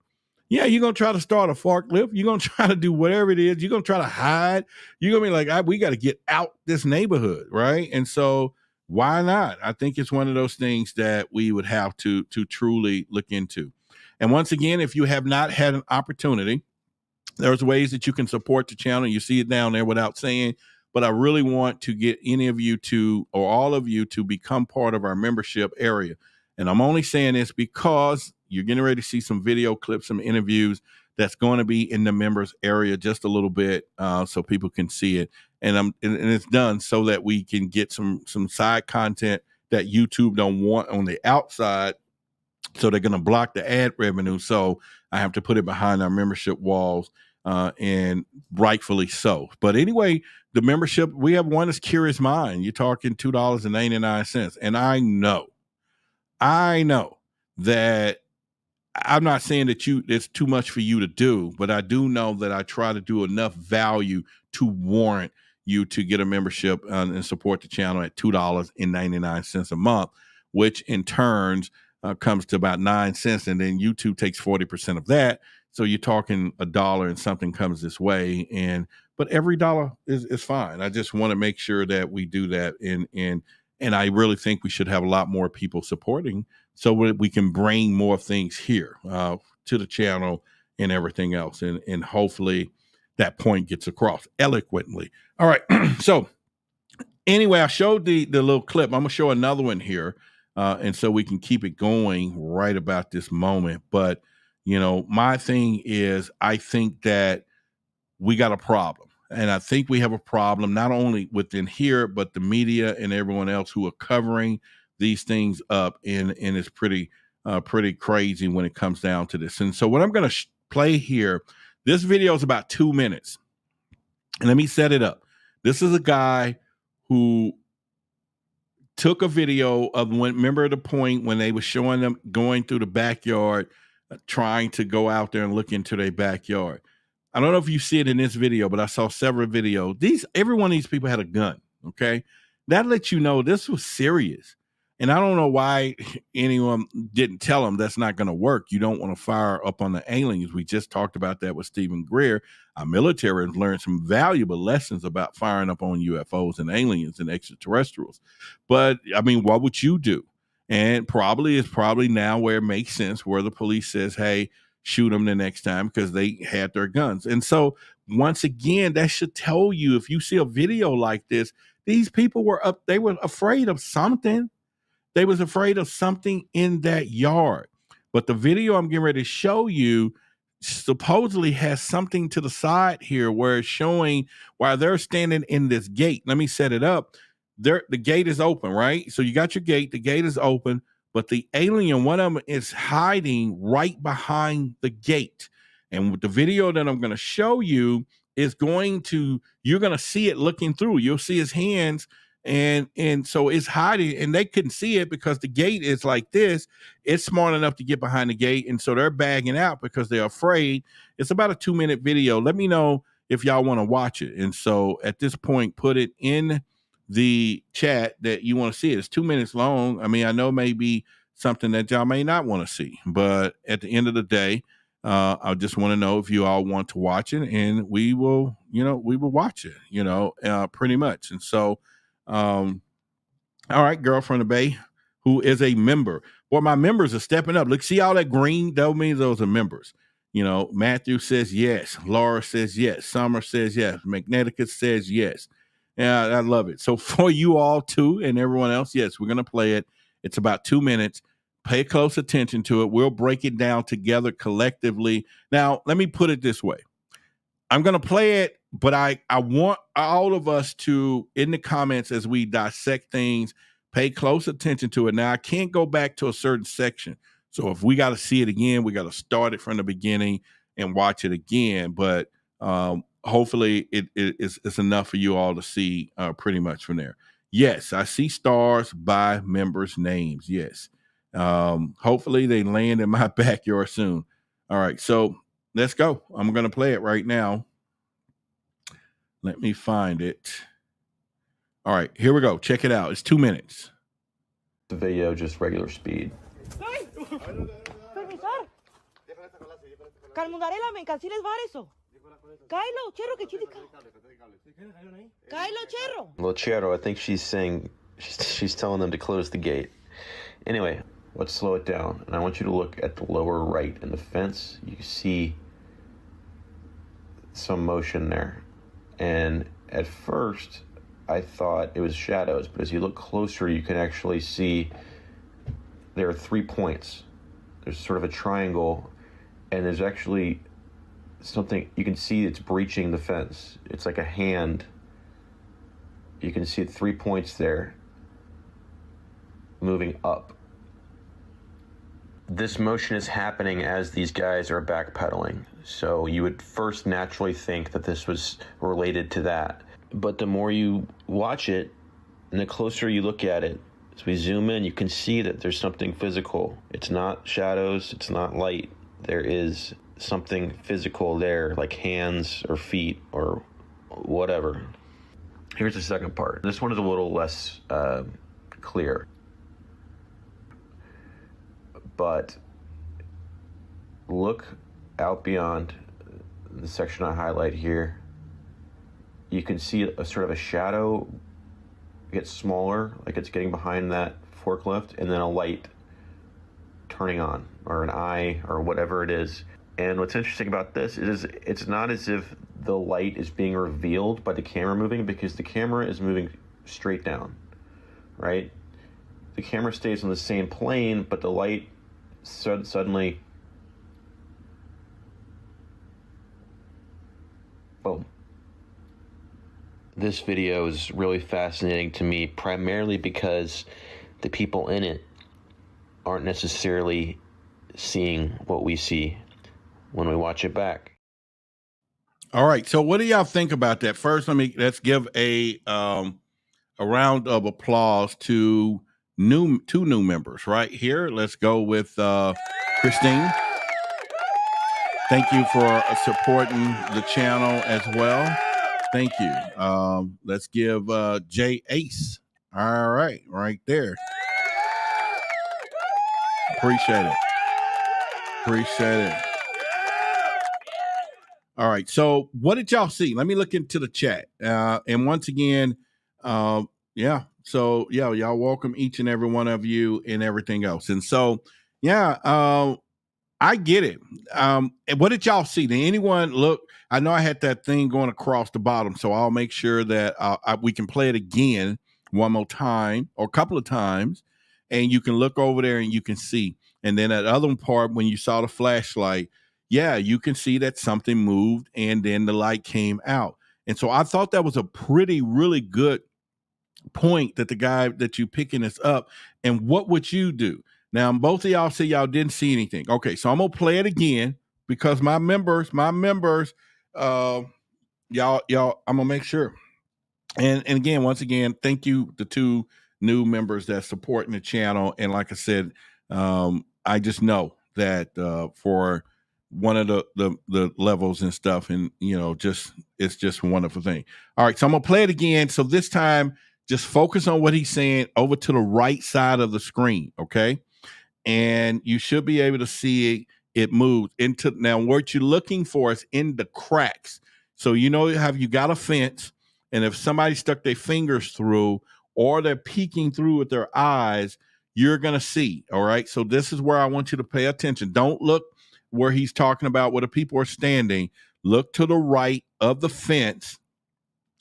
S1: Yeah, you're going to try to start a forklift. You're going to try to do whatever it is. You're going to try to hide. You're going to be like, we got to get out this neighborhood, right? And so why not? I think it's one of those things that we would have to truly look into. And once again, if you have not had an opportunity, there's ways that you can support the channel. You see it down there without saying, but I really want to get any of you to, or all of you to become part of our membership area. And I'm only saying this because you're getting ready to see some video clips, some interviews that's going to be in the members area just a little bit, so people can see it. And it's done so that we can get some side content that YouTube don't want on the outside. So they're going to block the ad revenue. So I have to put it behind our membership walls, and rightfully so. But anyway, the membership, we have one is Curious Mind. You're talking $2.99. And I know that I'm not saying that it's too much for you to do, but I do know that I try to do enough value to warrant you to get a membership and support the channel at $2.99 a month, which in turns comes to about 9 cents. And then YouTube takes 40% of that. So you're talking $1 and something comes this way. But every dollar is fine. I just want to make sure that we do that. And I really think we should have a lot more people supporting so we can bring more things here to the channel and everything else. And hopefully that point gets across eloquently. All right. So anyway, I showed the little clip. I'm going to show another one here. And so we can keep it going right about this moment. But, my thing is, I think that we got a problem. And I think we have a problem not only within here, but the media and everyone else who are covering these things up. And it's pretty crazy when it comes down to this. And so what I'm going to play here, this video is about 2 minutes. And let me set it up. This is a guy who took a video of remember the point when they were showing them going through the backyard, trying to go out there and look into their backyard. I don't know if you see it in this video, but I saw several videos. Every one of these people had a gun. Okay. That lets you know this was serious. And I don't know why anyone didn't tell them that's not going to work. You don't want to fire up on the aliens. We just talked about that with Stephen Greer. Our military has learned some valuable lessons about firing up on UFOs and aliens and extraterrestrials. But I mean, what would you do? And it's probably now where it makes sense, where the police says, hey, shoot them the next time because they had their guns. And so once again, that should tell you, if you see a video like this, these people they were afraid of something. They was afraid of something in that yard. But the video I'm getting ready to show you supposedly has something to the side here where it's showing while they're standing in this gate. Let me set it up. The gate is open, right? So you got your gate. The gate is open, but the alien, one of them is hiding right behind the gate. And with the video that I'm going to show you you're going to see it looking through. You'll see his hands. And so it's hiding, and they couldn't see it because the gate is like this. It's smart enough to get behind the gate. And so they're bagging out because they're afraid. It's about a 2-minute video. Let me know if y'all want to watch it. And so at this point, put it in the chat that you want to see it. It's 2 minutes long. I mean, I know maybe something that y'all may not want to see, but at the end of the day, I just want to know if you all want to watch it, and we will watch it, pretty much. And so, all right, girl from the Bay, who is a member. Boy, my members are stepping up. Look, see all that green? That means those are members. Matthew says yes. Laura says yes. Summer says yes. Magnetica says yes. Yeah, I love it. So for you all too, and everyone else, yes, we're going to play it. It's about 2 minutes. Pay close attention to it. We'll break it down together collectively. Now, let me put it this way. I'm going to play it, but I want all of us to, in the comments as we dissect things, pay close attention to it. Now, I can't go back to a certain section. So if we got to see it again, we got to start it from the beginning and watch it again. But hopefully it's enough for you all to see pretty much from there. Yes, I see stars by members' names. Yes. Hopefully they land in my backyard soon. All right, so let's go. I'm going to play it right now. Let me find it. All right, here we go. Check it out. It's 2 minutes.
S3: The video, just regular speed. Lochero, I think she's saying, she's telling them to close the gate. Anyway, let's slow it down. And I want you to look at the lower right in the fence. You see some motion there. And at first, I thought it was shadows, but as you look closer, you can actually see there are 3 points. There's sort of a triangle, and there's actually something you can see it's breaching the fence. It's like a hand. You can see 3 points there moving up. This motion is happening as these guys are backpedaling. So you would first naturally think that this was related to that. But the more you watch it and the closer you look at it, as we zoom in, you can see that there's something physical. It's not shadows, it's not light. There is something physical there, like hands or feet or whatever. Here's the second part. This one is a little less clear. But look out beyond the section I highlight here. You can see a sort of a shadow get smaller, like it's getting behind that forklift, and then a light turning on, or an eye, or whatever it is. And what's interesting about this is it's not as if the light is being revealed by the camera moving, because the camera is moving straight down, right? The camera stays on the same plane, but the light suddenly, boom. This video is really fascinating to me, primarily because the people in it aren't necessarily seeing what we see when we watch it back.
S1: All right. So what do y'all think about that? First, let's give a round of applause to two new members right here. Let's go with Christine. Thank you for supporting the channel as well. Thank you. Let's give Jay Ace. All right, right there. Appreciate it. Appreciate it. All right. So what did y'all see? Let me look into the chat. And once again, yeah. So yeah, y'all welcome each and every one of you and everything else. And so, yeah, I get it. And what did y'all see? Did anyone look? I know I had that thing going across the bottom, so I'll make sure that we can play it again one more time or a couple of times, and you can look over there and you can see. And then that other part, when you saw the flashlight, yeah, you can see that something moved and then the light came out. And so I thought that was a really good point that the guy that you picking this up. And what would you do? Now, both of y'all say y'all didn't see anything. Okay, so I'm gonna play it again because my members, y'all, I'm gonna make sure. And again, once again, thank you the two new members that's supporting the channel. And like I said, I just know that for one of the levels and stuff, and just it's just a wonderful thing. All right, so I'm gonna play it again. So this time, just focus on what he's saying over to the right side of the screen, okay? And you should be able to see it moves into. Now what you're looking for is in the cracks. So have you got a fence, and if somebody stuck their fingers through or they're peeking through with their eyes, you're gonna see. All right, so this is where I want you to pay attention. Don't look where he's talking about where the people are standing. Look to the right of the fence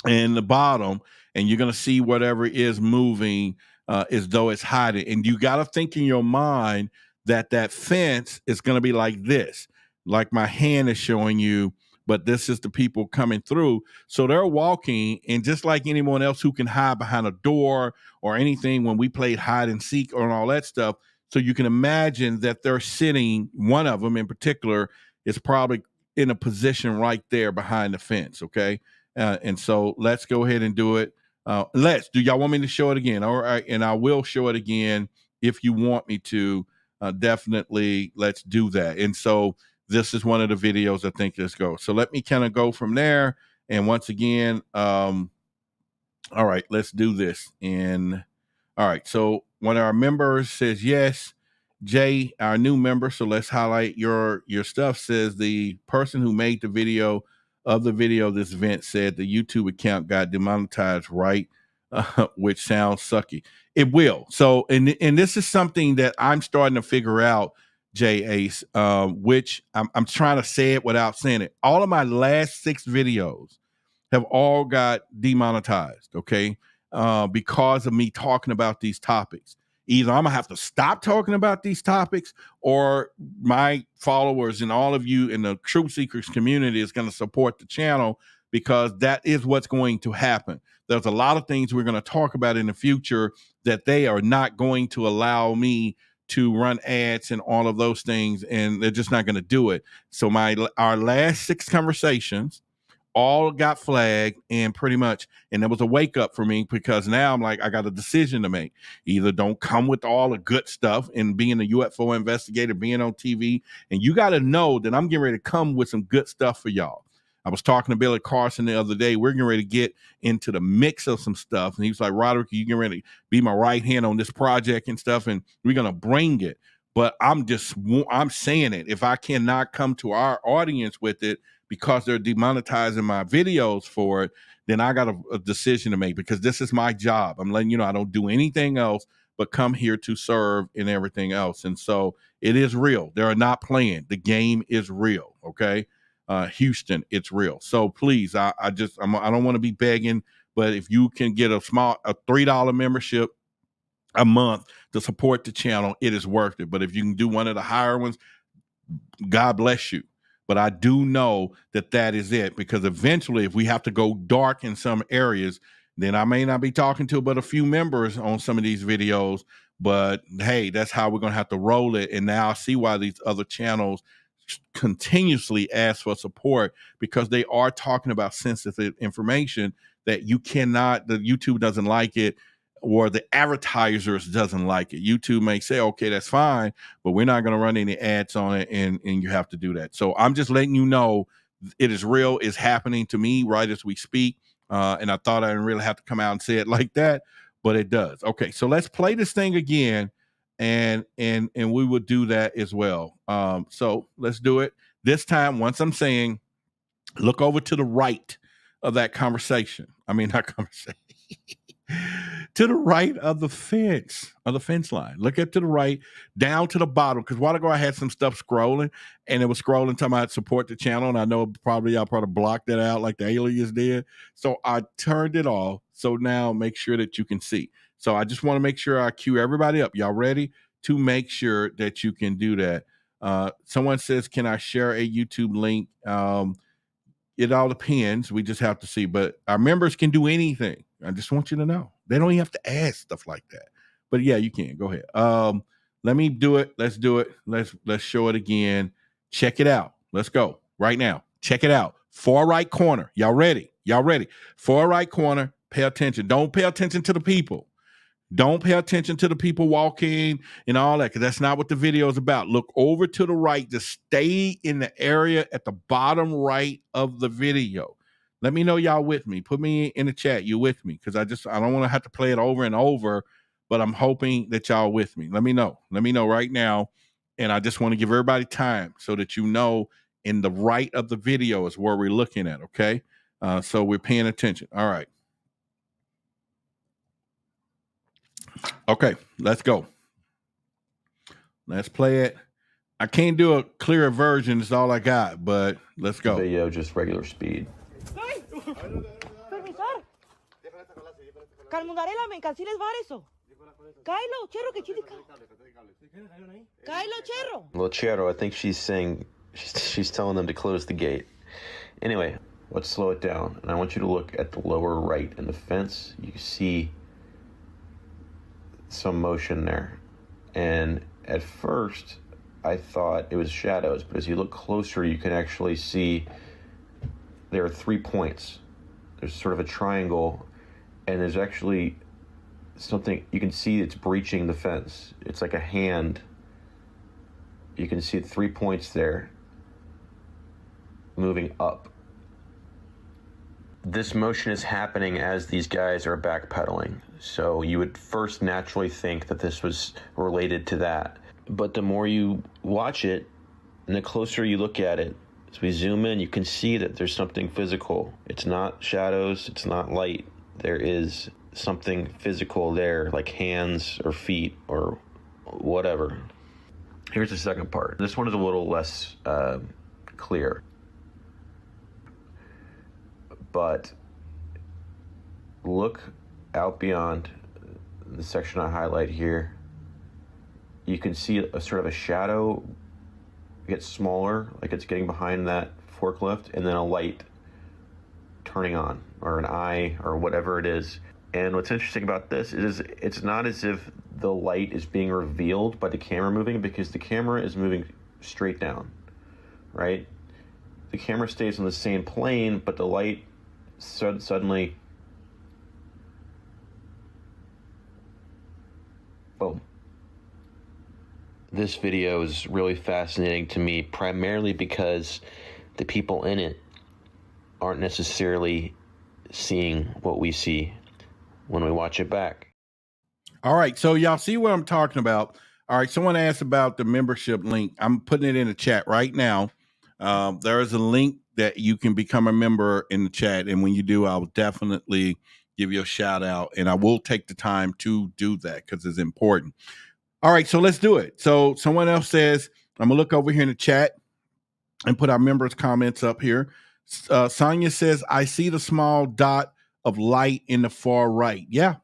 S1: and the bottom, and you're going to see whatever is moving as though it's hiding. And you got to think in your mind that fence is going to be like this, like my hand is showing you, but this is the people coming through. So they're walking, and just like anyone else who can hide behind a door or anything when we played hide and seek and all that stuff. So you can imagine that they're sitting, one of them in particular is probably in a position right there behind the fence, okay? And so let's go ahead and do it. Do y'all want me to show it again? All right, and I will show it again if you want me to. Definitely, let's do that. And so this is one of the videos I think. Let's go. So let me kind of go from there. And once again, all right, let's do this. And all right, so one of our members says yes. Jay, our new member, so let's highlight your stuff. Says the person who made the video this event said the YouTube account got demonetized, right? Which sounds sucky. It will. So, and this is something that I'm starting to figure out, Jay Ace, which I'm trying to say it without saying it. All of my last 6 videos have all got demonetized, okay? Because of me talking about these topics. Either I'm gonna have to stop talking about these topics, or my followers and all of you in the Truth Seekers community is going to support the channel, because that is what's going to happen. There's a lot of things we're going to talk about in the future that they are not going to allow me to run ads and all of those things, and they're just not going to do it. So our last 6 conversations all got flagged, and pretty much, and there was a wake up for me, because now I'm like, I got a decision to make. Either don't come with all the good stuff and being a UFO investigator, being on TV, and you got to know that I'm getting ready to come with some good stuff for y'all. I was talking to Billy Carson the other day. We're getting ready to get into the mix of some stuff. And he was like, Roderick, you getting ready to be my right hand on this project and stuff, and we're going to bring it. But I'm saying it. If I cannot come to our audience with it, because they're demonetizing my videos for it, then I got a decision to make, because this is my job. I'm letting you know I don't do anything else but come here to serve and everything else. And so it is real. They're not playing. The game is real, okay? Houston, it's real. So please, I don't want to be begging, but if you can get a $3 membership a month to support the channel, it is worth it. But if you can do one of the higher ones, God bless you. But I do know that is it, because eventually if we have to go dark in some areas, then I may not be talking to but a few members on some of these videos. But hey, that's how we're going to have to roll it. And now I see why these other channels continuously ask for support, because they are talking about sensitive information that the YouTube doesn't like it, or the advertisers doesn't like it. YouTube may say, okay, that's fine, but we're not going to run any ads on it, and you have to do that. So I'm just letting you know it is real. It's happening to me right as we speak. And I thought I didn't really have to come out and say it like that, but it does. Okay, so let's play this thing again, and we will do that as well. So let's do it. This time, once I'm saying, look over to the right of that conversation. I mean, not conversation. To the right of the fence line. Look at to the right, down to the bottom. Because a while ago I had some stuff scrolling, and it was scrolling talking about support the channel, and I know y'all probably blocked that out like the aliens did. So I turned it off. So now make sure that you can see. So I just want to make sure I cue everybody up. Y'all ready to make sure that you can do that? Someone says, can I share a YouTube link? It all depends. We just have to see. But our members can do anything. I just want you to know. They don't even have to ask stuff like that. But yeah, you can. Go ahead. Let me do it. Let's do it. Let's show it again. Check it out. Let's go right now. Check it out. Far right corner. Y'all ready? Y'all ready? Far right corner. Pay attention. Don't pay attention to the people. Don't pay attention to the people walking and all that, because that's not what the video is about. Look over to the right. Just stay in the area at the bottom right of the video. Let me know y'all with me. Put me in the chat. You with me? Because I don't want to have to play it over and over, but I'm hoping that y'all with me. Let me know. Let me know right now. And I just want to give everybody time so that you know in the right of the video is where we're looking at, okay? So we're paying attention. All right. Okay, let's go. Let's play it. I can't do a clearer version. It's all I got, but let's go.
S3: Video, just regular speed. Well, Chero, I think she's saying, she's telling them to close the gate. Anyway, let's slow it down. And I want you to look at the lower right in the fence. You see some motion there. And at first, I thought it was shadows. But as you look closer, you can actually see there are 3 points. There's sort of a triangle. And there's actually something, you can see it's breaching the fence. It's like a hand. You can see 3 points there moving up. This motion is happening as these guys are backpedaling. So you would first naturally think that this was related to that. But the more you watch it and the closer you look at it, as we zoom in, you can see that there's something physical. It's not shadows, it's not light. There is something physical there, like hands or feet or whatever. Here's the second part. This one is a little less clear. But look out beyond the section I highlight here. You can see a sort of a shadow get smaller, like it's getting behind that forklift, and then a light turning on, or an eye, or whatever it is. And what's interesting about this is it's not as if the light is being revealed by the camera moving, because the camera is moving straight down, right? The camera stays on the same plane, but the light suddenly, boom. This video is really fascinating to me, primarily because the people in it aren't necessarily seeing what we see when we watch it back.
S1: All right, so y'all see what I'm talking about. All right, someone asked about the membership link. I'm putting it in the chat right now. There is a link that you can become a member in the chat, and when you do, I'll definitely give you a shout out, and I will take the time to do that because it's important. All right, so let's do it. So someone else says, I'm gonna look over here in the chat and put our members' comments up here. Sonia says, I see the small dot of light in the far right. Yeah.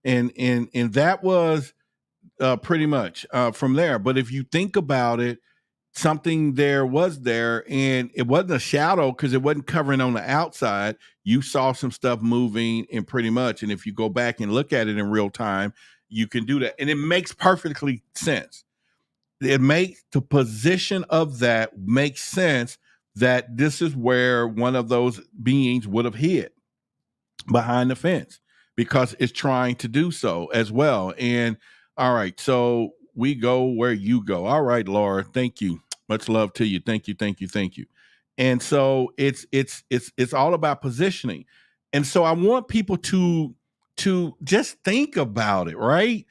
S1: And that was pretty much from there. But if you think about it, something there was there, and it wasn't a shadow because it wasn't covering on the outside. You saw some stuff moving, and pretty much. And if you go back and look at it in real time, you can do that. And it makes perfectly sense. It makes the position of that makes sense that this is where one of those beings would have hid behind the fence, because it's trying to do so as well. And all right, so we go where you go. All right, Laura, thank you. Much love to you. Thank you. And so it's all about positioning. And so I want people to just think about it, right?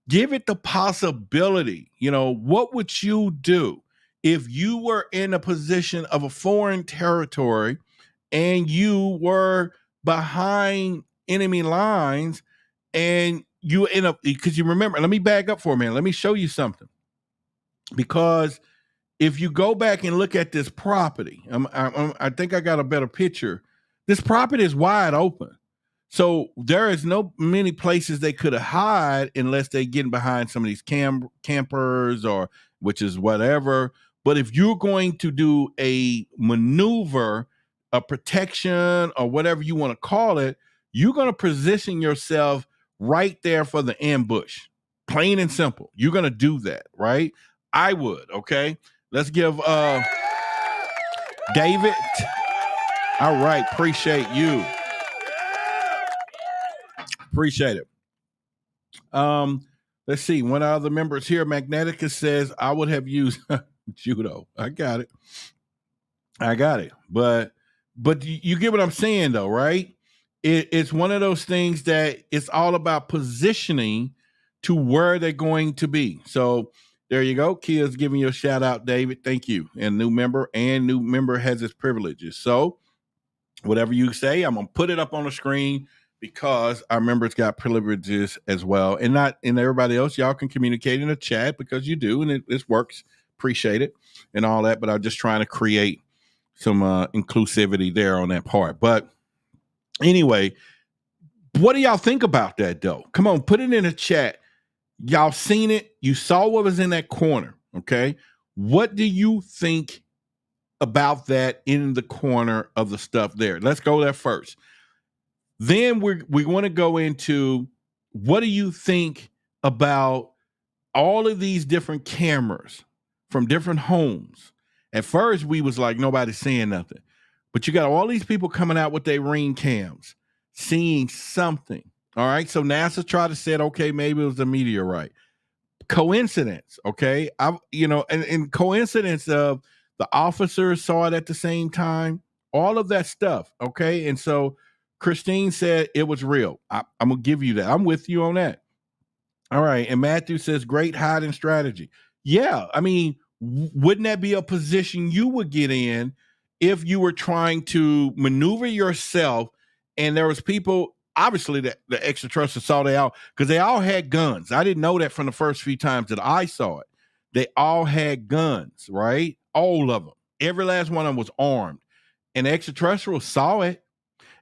S1: Give it the possibility. You know, what would you do if you were in a position of a foreign territory and you were behind enemy lines, and you end up, because you remember, let me back up for a minute. Let me show you something. Because if you go back and look at this property, I think I got a better picture. This property is wide open. So there is no many places they could hide unless they're getting behind some of these campers, or which is whatever. But if you're going to do a maneuver, a protection, or whatever you want to call it, you're going to position yourself right there for the ambush. Plain and simple. You're going to do that, right? I would, okay? Let's give David. All right, appreciate you. Appreciate it. Let's see. One of the members here, Magnetica, says I would have used judo. I got it. But you get what I'm saying, though, right? It's one of those things that it's all about positioning to where they're going to be. So there you go. Kia's giving you a shout out, David. Thank you. And new member has its privileges. So whatever you say, I'm gonna put it up on the screen because our members got privileges as well. And everybody else, y'all can communicate in the chat because you do, and it works. Appreciate it and all that. But I'm just trying to create some inclusivity there on that part. But anyway, what do y'all think about that, though? Come on, put it in the chat. Y'all seen it. You saw what was in that corner, okay? What do you think about that in the corner of the stuff there? Let's go there first. Then we want to go into what do you think about all of these different cameras from different homes? At first, we was like, nobody's saying nothing. But you got all these people coming out with their Ring cams, seeing something. All right. So NASA tried to say, okay, maybe it was a meteorite. Coincidence. Okay. And coincidence of the officers saw it at the same time. All of that stuff. Okay. And so Christine said it was real. I'm going to give you that. I'm with you on that. All right. And Matthew says, great hiding strategy. Yeah. I mean, wouldn't that be a position you would get in if you were trying to maneuver yourself and there was people, obviously the extraterrestrials saw they all, because they all had guns. I didn't know that from the first few times that I saw it. They all had guns, right? All of them. Every last one of them was armed. And the extraterrestrials saw it.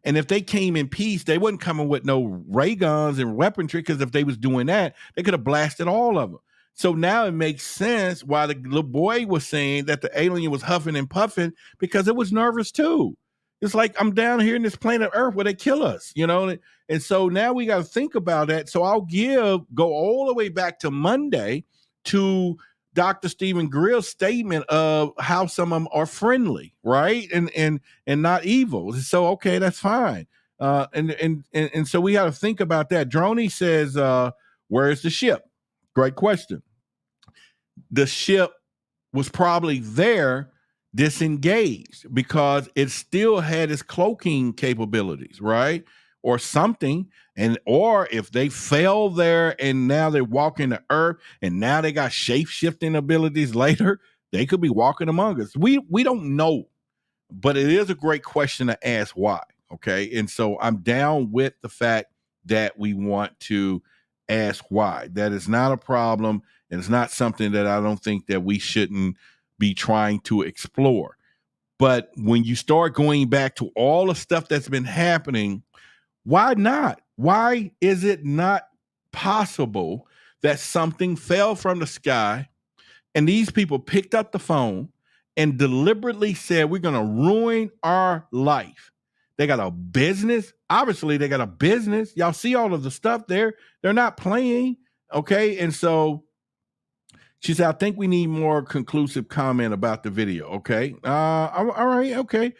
S1: And if they came in peace, they wasn't coming with no ray guns and weaponry, because if they was doing that, they could have blasted all of them. So now it makes sense why the little boy was saying that the alien was huffing and puffing, because it was nervous too. It's like, I'm down here in this planet Earth where they kill us, And so now we got to think about that. So I'll go all the way back to Monday to Dr. Stephen Grill's statement of how some of them are friendly, right? And not evil. So, okay, that's fine. And so we got to think about that. Droney says, where's the ship? Great question. The ship was probably there disengaged because it still had its cloaking capabilities, right? Or something. Or if they fell there and now they're walking the earth and now they got shape-shifting abilities later, they could be walking among us. We don't know, but it is a great question to ask why, okay? And so I'm down with the fact that we want to ask why. That is not a problem, and it's not something that I don't think that we shouldn't be trying to explore. But when you start going back to all the stuff that's been happening, why not? Why is it not possible that something fell from the sky and these people picked up the phone and deliberately said, we're going to ruin our life? They got a business. Obviously, they got a business. Y'all see all of the stuff there. They're not playing. Okay. And so she said, I think we need more conclusive comment about the video. Okay. All right. Okay.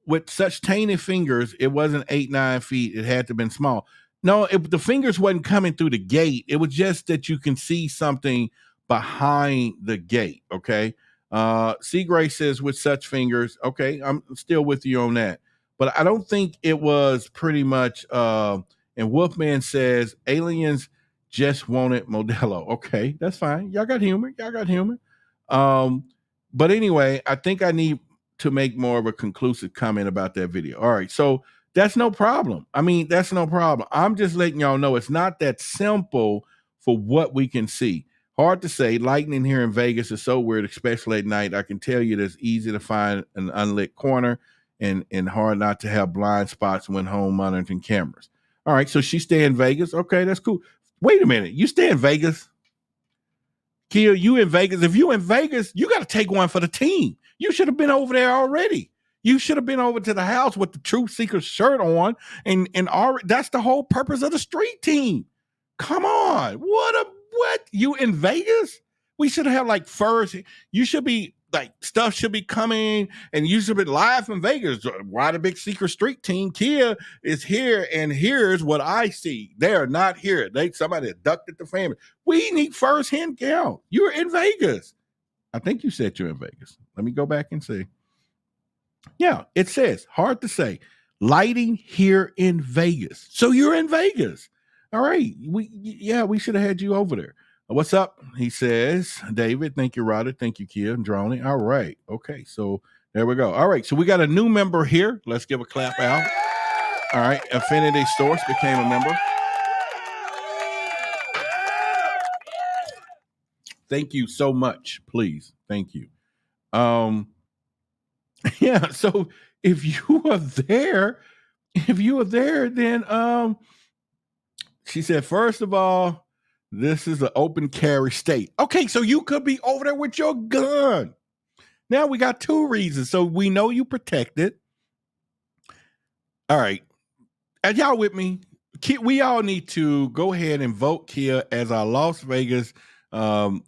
S1: With such tiny fingers, it wasn't 8-9 feet. It had to have been small. No, the fingers wasn't coming through the gate. It was just that you can see something behind the gate. Okay. C. Gray says with such fingers. Okay. I'm still with you on that. But I don't think it was pretty much. And Wolfman says aliens just wanted Modelo. Okay, that's fine. Y'all got humor. But anyway, I think I need to make more of a conclusive comment about that video. All right, so that's no problem. That's no problem. I'm just letting y'all know it's not that simple for what we can see. Hard to say. Lightning here in Vegas is so weird, especially at night. I can tell you it's easy to find an unlit corner and hard not to have blind spots when home monitoring cameras. All right, so she stay in Vegas. Okay, that's cool. Wait a minute. You stay in Vegas? Kia, you in Vegas? If you in Vegas, you got to take one for the team. You should have been over there already. You should have been over to the house with the Truth Seeker shirt on, and already, that's the whole purpose of the street team. Come on. What? You in Vegas? We should have like furs. You should be like stuff should be coming, and you should be live from Vegas. Why the big secret street team? Kia is here, and here's what I see. They are not here. Somebody abducted the family. We need first-hand count. You're in Vegas. I think you said you're in Vegas. Let me go back and see. Yeah, it says, hard to say, lighting here in Vegas. So you're in Vegas. All right. We should have had you over there. What's up? He says, David, thank you, Roderick. Thank you, Kia and Droney. All right. Okay. So there we go. All right. So we got a new member here. Let's give a clap out. All right. Affinity Source became a member. Thank you so much. Please. Thank you. Yeah. So if you are there, then she said, first of all, this is an open carry state. Okay, so you could be over there with your gun. Now we got two reasons. So we know you protected. All right. Are y'all with me? We all need to go ahead and vote Kia as our Las Vegas, truth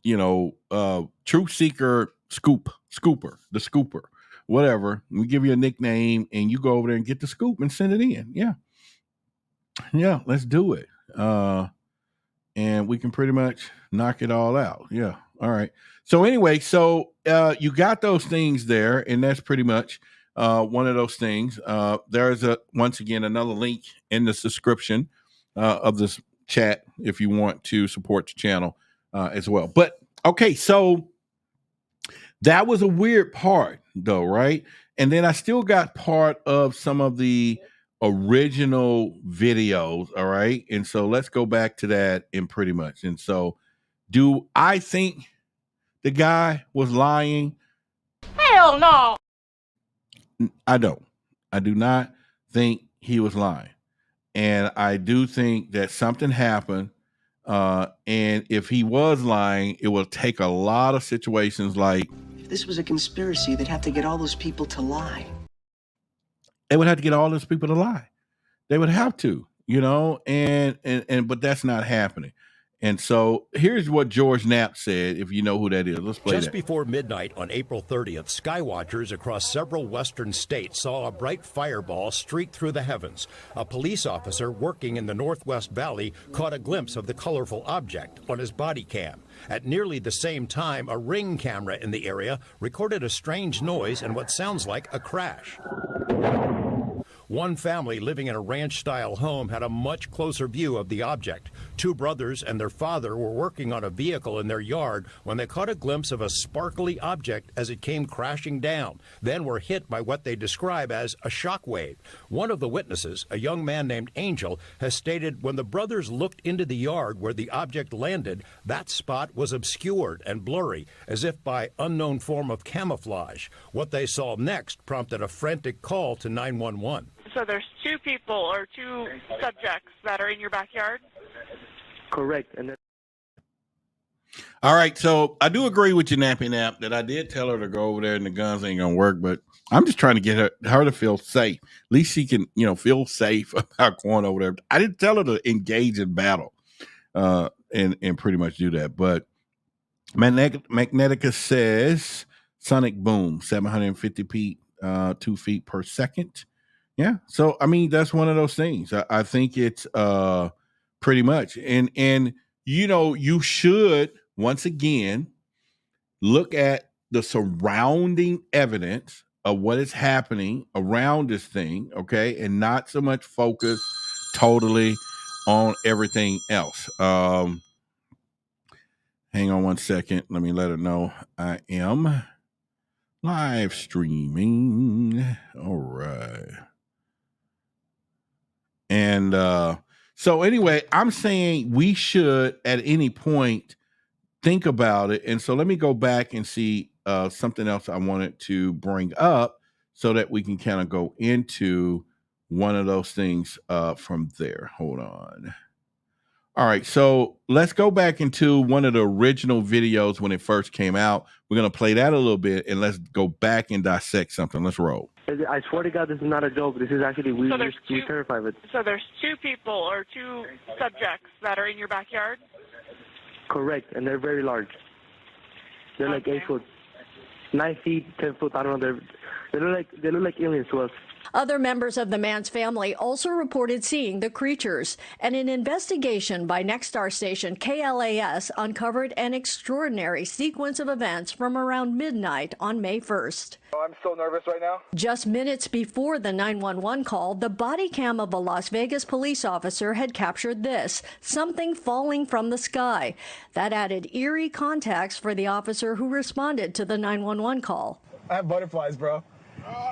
S1: seeker scooper, whatever. We give you a nickname and you go over there and get the scoop and send it in. Yeah. Yeah, let's do it. And we can pretty much knock it all out. Yeah. All right. So anyway, you got those things there, and that's pretty much one of those things. There's once again another link in the description of this chat if you want to support the channel as well. But okay, so that was a weird part though, right? And then I still got part of some of the original videos, all right? And so let's go back to that in pretty much. And so do I think the guy was lying?
S4: Hell no.
S1: I don't. I do not think he was lying. And I do think that something happened. And if he was lying, it will take a lot of situations like,
S5: if this was a conspiracy, they'd have to get all those people to lie.
S1: They would have to get all those people to lie. They would have to, but that's not happening. And so here's what George Knapp said, if you know who that is. Let's play
S6: Just
S1: that.
S6: before midnight on April 30th, skywatchers across several western states saw a bright fireball streak through the heavens. A police officer working in the Northwest Valley caught a glimpse of the colorful object on his body cam. At nearly the same time, a Ring camera in the area recorded a strange noise and what sounds like a crash. One family living in a ranch-style home had a much closer view of the object. Two brothers and their father were working on a vehicle in their yard when they caught a glimpse of a sparkly object as it came crashing down, then were hit by what they describe as a shock wave. One of the witnesses, a young man named Angel, has stated when the brothers looked into the yard where the object landed, that spot was obscured and blurry, as if by unknown form of camouflage. What they saw next prompted a frantic call to 911.
S4: So there's two people or two subjects that are in your backyard?
S5: Correct. And
S1: All right, so I do agree with you, Nappy Nap, that I did tell her to go over there and the guns ain't gonna work, but I'm just trying to get her to feel safe. At least she can, feel safe about going over there. I didn't tell her to engage in battle and pretty much do that. But Magnetica says sonic boom, 750 feet, 2 feet per second. Yeah. So, I mean, that's one of those things. I think it's pretty much. And you should, once again, look at the surrounding evidence of what is happening around this thing, okay? And not so much focus totally on everything else. Hang on one second. Let me let her know I am live streaming. All right. And so anyway, I'm saying we should at any point think about it. And so let me go back and see something else I wanted to bring up so that we can kind of go into one of those things from there. Hold on. All right, so let's go back into one of the original videos when it first came out. We're going to play that a little bit, and let's go back and dissect something. Let's roll.
S7: I swear to God, this is not a joke. This is actually, we're terrified of it.
S4: So there's two people or two subjects that are in your backyard?
S7: Correct, and they're very large. They're like 8 foot. 9 feet, 10 foot. I don't know. They look like aliens to us.
S8: Other members of the man's family also reported seeing the creatures, and an investigation by Nexstar station KLAS uncovered an extraordinary sequence of events from around midnight on May 1st.
S9: I'm so nervous right now.
S8: Just minutes before the 911 call, the body cam of a Las Vegas police officer had captured this, something falling from the sky. That added eerie context for the officer who responded to the 911 call.
S9: I have butterflies, bro.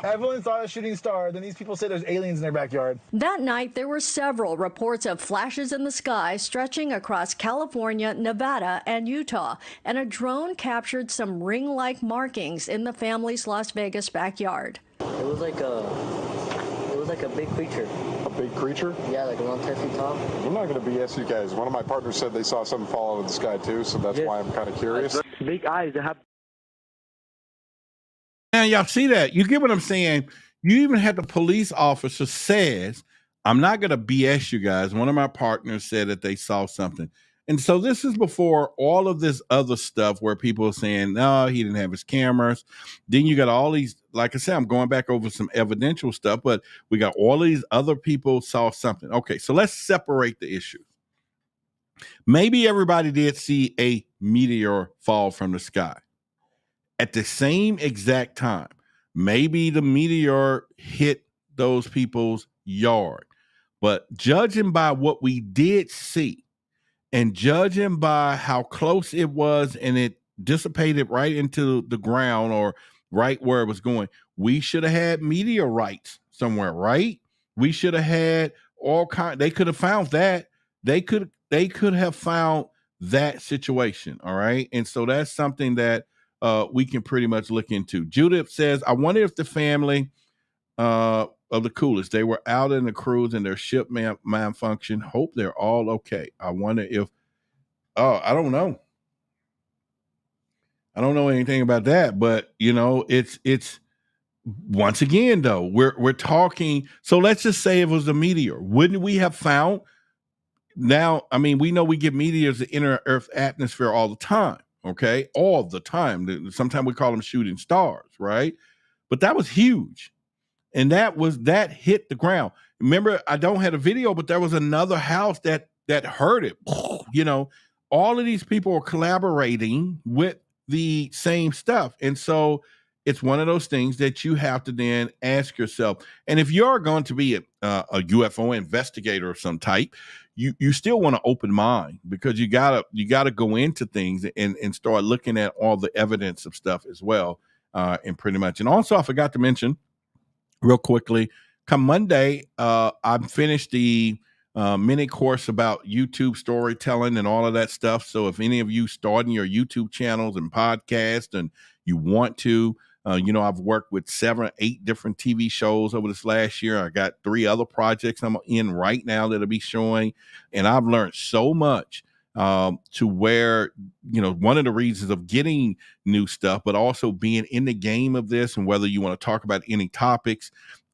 S9: I've only saw a shooting star. Then these people say there's aliens in their backyard.
S8: That night, there were several reports of flashes in the sky stretching across California, Nevada, and Utah, and a drone captured some ring-like markings in the family's Las Vegas backyard.
S10: It was like a big creature.
S11: A big creature?
S10: Yeah, like around 10 feet tall.
S11: I'm not going to BS you guys. One of my partners said they saw something fall out of the sky too, so that's why I'm kind of curious.
S7: Big eyes. They have.
S1: Now, y'all see that? You get what I'm saying? You even had the police officer says, I'm not going to BS you guys. One of my partners said that they saw something. And so this is before all of this other stuff where people are saying, no, he didn't have his cameras. Then you got all these, like I said, I'm going back over some evidential stuff, but we got all these other people saw something. Okay, so let's separate the issues. Maybe everybody did see a meteor fall from the sky at the same exact time. Maybe the meteor hit those people's yard. But judging by what we did see and judging by how close it was and it dissipated right into the ground or right where it was going, we should have had meteorites somewhere, right? We should have had all kinds. They could have found that. They could have found that situation. All right. And so that's something that we can pretty much look into. Judith says, I wonder if the family of the coolest, they were out in the cruise and their ship malfunction. Hope they're all okay. I wonder if, I don't know. I don't know anything about that, but you know, it's once again though, we're talking. So let's just say it was a meteor. Wouldn't we have found? Now, I mean, we know we get meteors in our Earth atmosphere all the time. Okay, all the time. Sometimes we call them shooting stars, right? But that was huge, and that hit the ground. Remember, I don't have a video, but there was another house that heard it. You know, all of these people are collaborating with the same stuff, and so it's one of those things that you have to then ask yourself. And if you're going to be a UFO investigator of some type, you still want an open mind, because you gotta go into things and start looking at all the evidence of stuff as well, and pretty much. And also, I forgot to mention real quickly, come Monday, I'm finished the mini course about YouTube storytelling and all of that stuff. So if any of you starting your YouTube channels and podcasts and you want to, I've worked with 7 or 8 different TV shows over this last year. I got 3 other projects I'm in right now that'll be showing. And I've learned so much to where, one of the reasons of getting new stuff, but also being in the game of this, and whether you want to talk about any topics,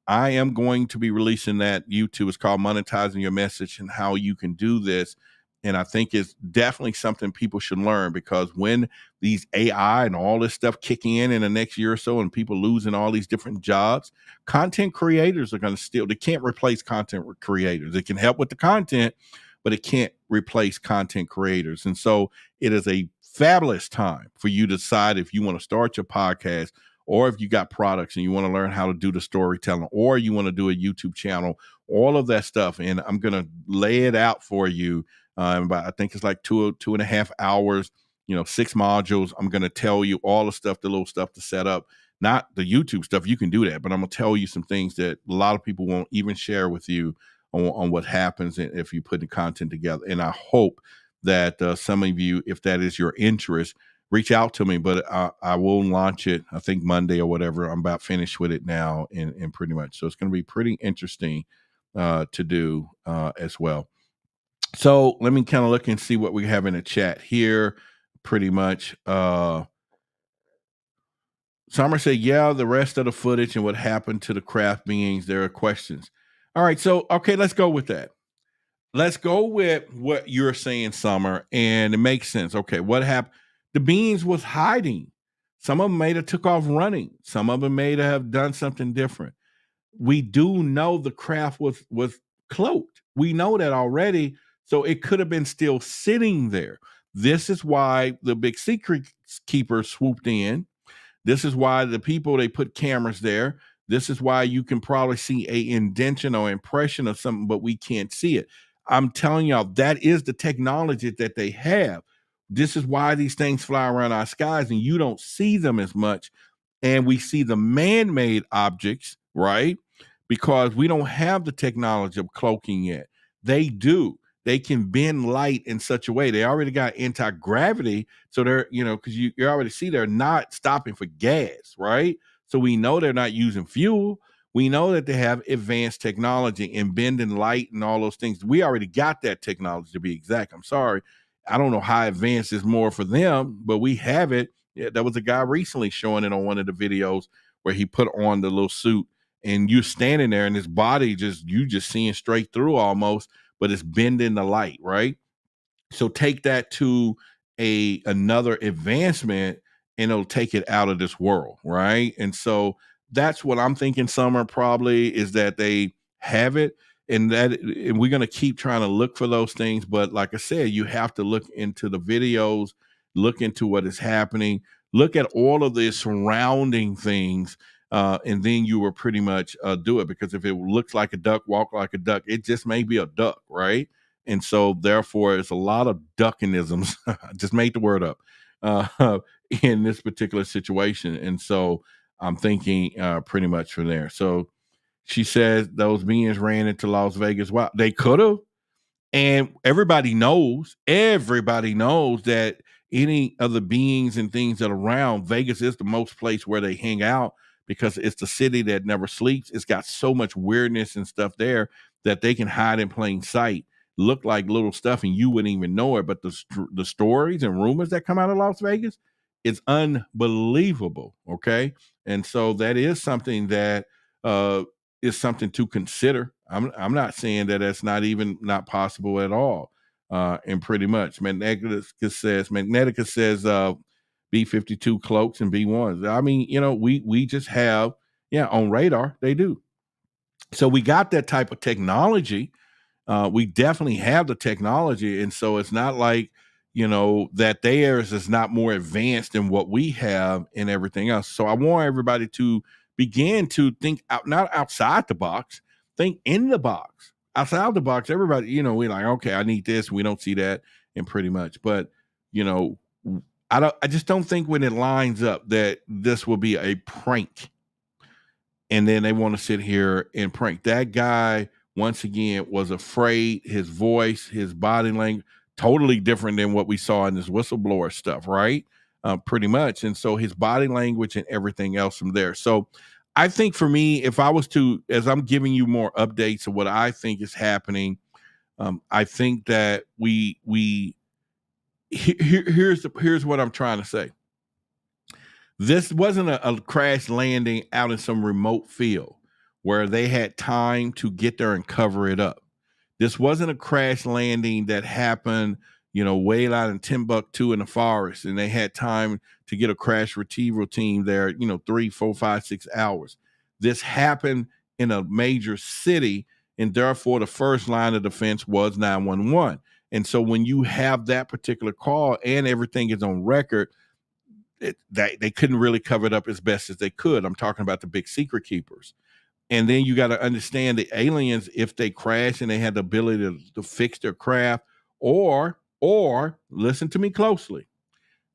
S1: I am going to be releasing that YouTube. It's called Monetizing Your Message and How You Can Do This. And I think it's definitely something people should learn, because when these AI and all this stuff kick in the next year or so and people losing all these different jobs, content creators are going to they can't replace content creators. It can help with the content, but it can't replace content creators. And so it is a fabulous time for you to decide if you want to start your podcast, or if you got products and you want to learn how to do the storytelling, or you want to do a YouTube channel, all of that stuff. And I'm going to lay it out for you. I think it's like 2.5 hours, 6 modules. I'm going to tell you all the little stuff to set up, not the YouTube stuff. You can do that, but I'm going to tell you some things that a lot of people won't even share with you on what happens if you put the content together. And I hope that some of you, if that is your interest, reach out to me, but I will launch it, I think Monday or whatever. I'm about finished with it now, and pretty much. So it's going to be pretty interesting to do as well. So let me kind of look and see what we have in the chat here. Pretty much. Summer said, yeah, the rest of the footage and what happened to the craft beings, there are questions. All right. So, okay, let's go with that. Let's go with what you're saying, Summer, and it makes sense. Okay, what happened? The beings was hiding. Some of them may have took off running. Some of them may have done something different. We do know the craft was cloaked. We know that already. So it could have been still sitting there. This is why the big secret keeper swooped in. This is why the people, they put cameras there. This is why you can probably see a indentation or impression of something, but we can't see it. I'm telling y'all, that is the technology that they have. This is why these things fly around our skies and you don't see them as much. And we see the man-made objects, right? Because we don't have the technology of cloaking yet. They do. They can bend light in such a way. They already got anti-gravity. So they're, because you already see they're not stopping for gas, right? So we know they're not using fuel. We know that they have advanced technology in bending light and all those things. We already got that technology, to be exact. I'm sorry. I don't know how advanced is more for them, but we have it. Yeah, there was a guy recently showing it on one of the videos where he put on the little suit and you're standing there and his body you just seeing straight through almost, but it's bending the light, right? So take that to another advancement and it'll take it out of this world, right? And so that's what I'm thinking, Summer, probably is that they have it and we're going to keep trying to look for those things. But like I said, you have to look into the videos, look into what is happening, look at all of the surrounding things, and then you will pretty much do it. Because if it looks like a duck, walk like a duck, it just may be a duck, right? And so therefore, it's a lot of duckinisms. I just made the word up in this particular situation. And so I'm thinking pretty much from there. So she says those beings ran into Las Vegas. Wow, they could have. And everybody knows that any of the beings and things that are around, Vegas is the most place where they hang out because it's the city that never sleeps. It's got so much weirdness and stuff there that they can hide in plain sight, look like little stuff, and you wouldn't even know it. But the stories and rumors that come out of Las Vegas, it's unbelievable, okay? And so that is something that is something to consider. I'm not saying that that's not possible at all. And pretty much Magnetica says B-52 cloaks and B-1s. I mean, we just have, on radar, they do. So we got that type of technology. We definitely have the technology. And so it's not like, that theirs is not more advanced than what we have and everything else. So I want everybody to begin to think out, not outside the box, think in the box. Outside the box, everybody, we're like, okay, I need this. We don't see that, and pretty much. But, I just don't think when it lines up that this will be a prank. And then they want to sit here and prank. That guy, once again, was afraid. His voice, his body language, totally different than what we saw in this whistleblower stuff, right? Pretty much. And so his body language and everything else from there. So I think for me, if I was to, as I'm giving you more updates of what I think is happening, I think that here's what I'm trying to say. This wasn't a crash landing out in some remote field where they had time to get there and cover it up. This wasn't a crash landing that happened, way out in Timbuktu in the forest, and they had time to get a crash retrieval team there, 3, 4, 5, 6 hours. This happened in a major city, and therefore the first line of defense was 911. And so when you have that particular call and everything is on record, they couldn't really cover it up as best as they could. I'm talking about the big secret keepers. And then you got to understand the aliens, if they crash and they had the ability to fix their craft, or listen to me closely.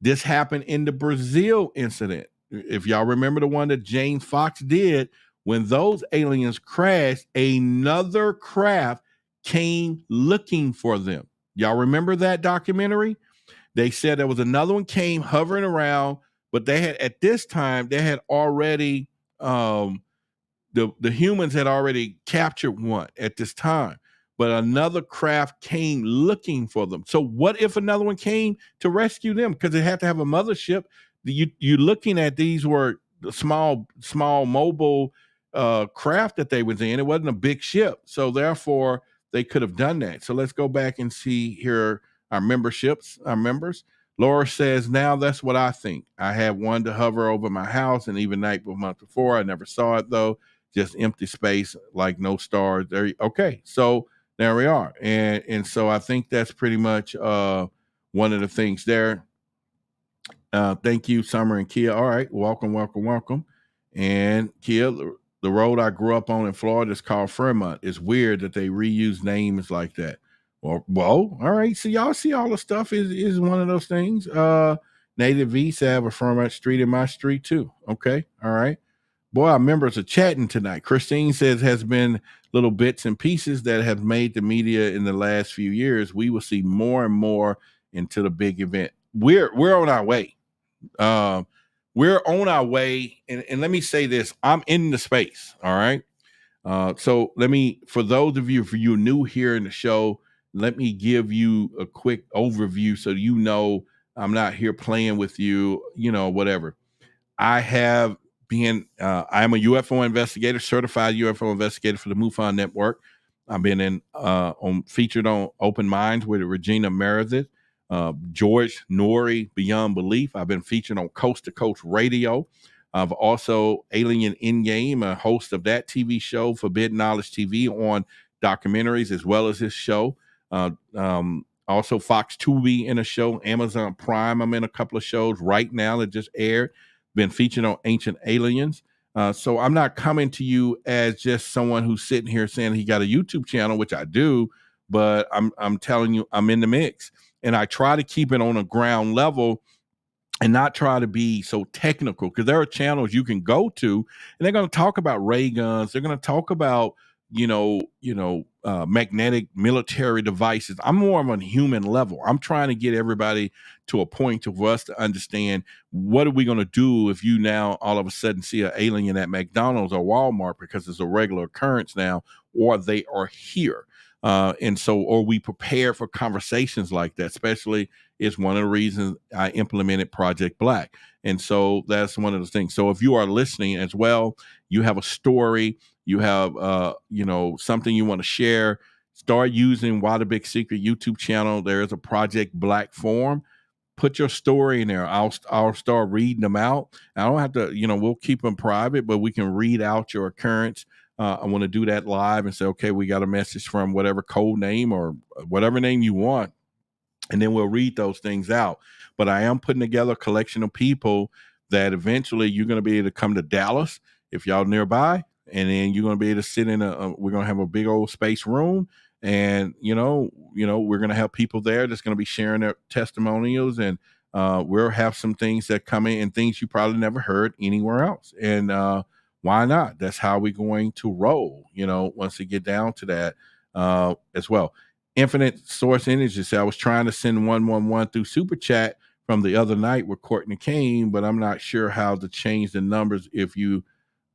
S1: This happened in the Brazil incident. If y'all remember the one that James Fox did, when those aliens crashed, another craft came looking for them. Y'all remember that documentary? They said there was another one came hovering around, but at this time, they had already, the humans had already captured one at this time, but another craft came looking for them. So what if another one came to rescue them? Because they had to have a mothership. You're looking at, these were the small mobile craft that they was in. It wasn't a big ship. So therefore they could have done that. So let's go back and see here our members. Laura says, now that's what I think. I had one to hover over my house, and even night month before, I never saw it though. Just empty space, like no stars. There. Okay, so there we are, and so I think that's pretty much one of the things there. Thank you, Summer and Kia. All right, welcome. And Kia, the road I grew up on in Florida is called Fremont. It's weird that they reuse names like that. Well, all right. So y'all see all the stuff is one of those things. Native V said I have a Fremont Street in my street too. Okay, all right. Boy, our members are chatting tonight. Christine says has been little bits and pieces that have made the media in the last few years. We will see more and more into the big event. We're on our way. We're on our way, and let me say this: I'm in the space. All right. So for those of you, if you're new here in the show, let me give you a quick overview so you know I'm not here playing with you, whatever. I have been, I'm a UFO investigator, certified UFO investigator for the MUFON Network. I've been featured on Open Minds with Regina Meredith, George Norrie, Beyond Belief. I've been featured on Coast to Coast Radio. I've also Alien Endgame, a host of that TV show, Forbidden Knowledge TV, on documentaries as well as this show. Also Fox Tubi in a show, Amazon Prime. I'm in a couple of shows right now that just aired. Been featured on Ancient Aliens. So I'm not coming to you as just someone who's sitting here saying he got a YouTube channel, which I do, but I'm telling you I'm in the mix. And I try to keep it on a ground level and not try to be so technical, because there are channels you can go to and they're going to talk about ray guns. They're going to talk about, magnetic military devices. I'm more of a human level. I'm trying to get everybody to a point for us to understand what are we going to do if you now all of a sudden see an alien at McDonald's or Walmart, because it's a regular occurrence now, or they are here. Or we prepare for conversations like that, especially is one of the reasons I implemented Project Black. And so that's one of the things. So if you are listening as well, you have a story, you have, something you want to share, start using Why the Big Secret YouTube channel. There is a Project Black form. Put your story in there. I'll start reading them out. I don't have to, we'll keep them private, but we can read out your occurrence. I want to do that live and say, okay, we got a message from whatever code name or whatever name you want. And then we'll read those things out. But I am putting together a collection of people that eventually you're going to be able to come to Dallas if y'all nearby. And then you're going to be able to sit in we're going to have a big old space room. And, we're going to have people there that's going to be sharing their testimonials. And we'll have some things that come in and things you probably never heard anywhere else. And why not? That's how we're going to roll, once we get down to that as well. Infinite Source Energy said, I was trying to send 111 through Super Chat from the other night with Courtney Kane, but I'm not sure how to change the numbers if you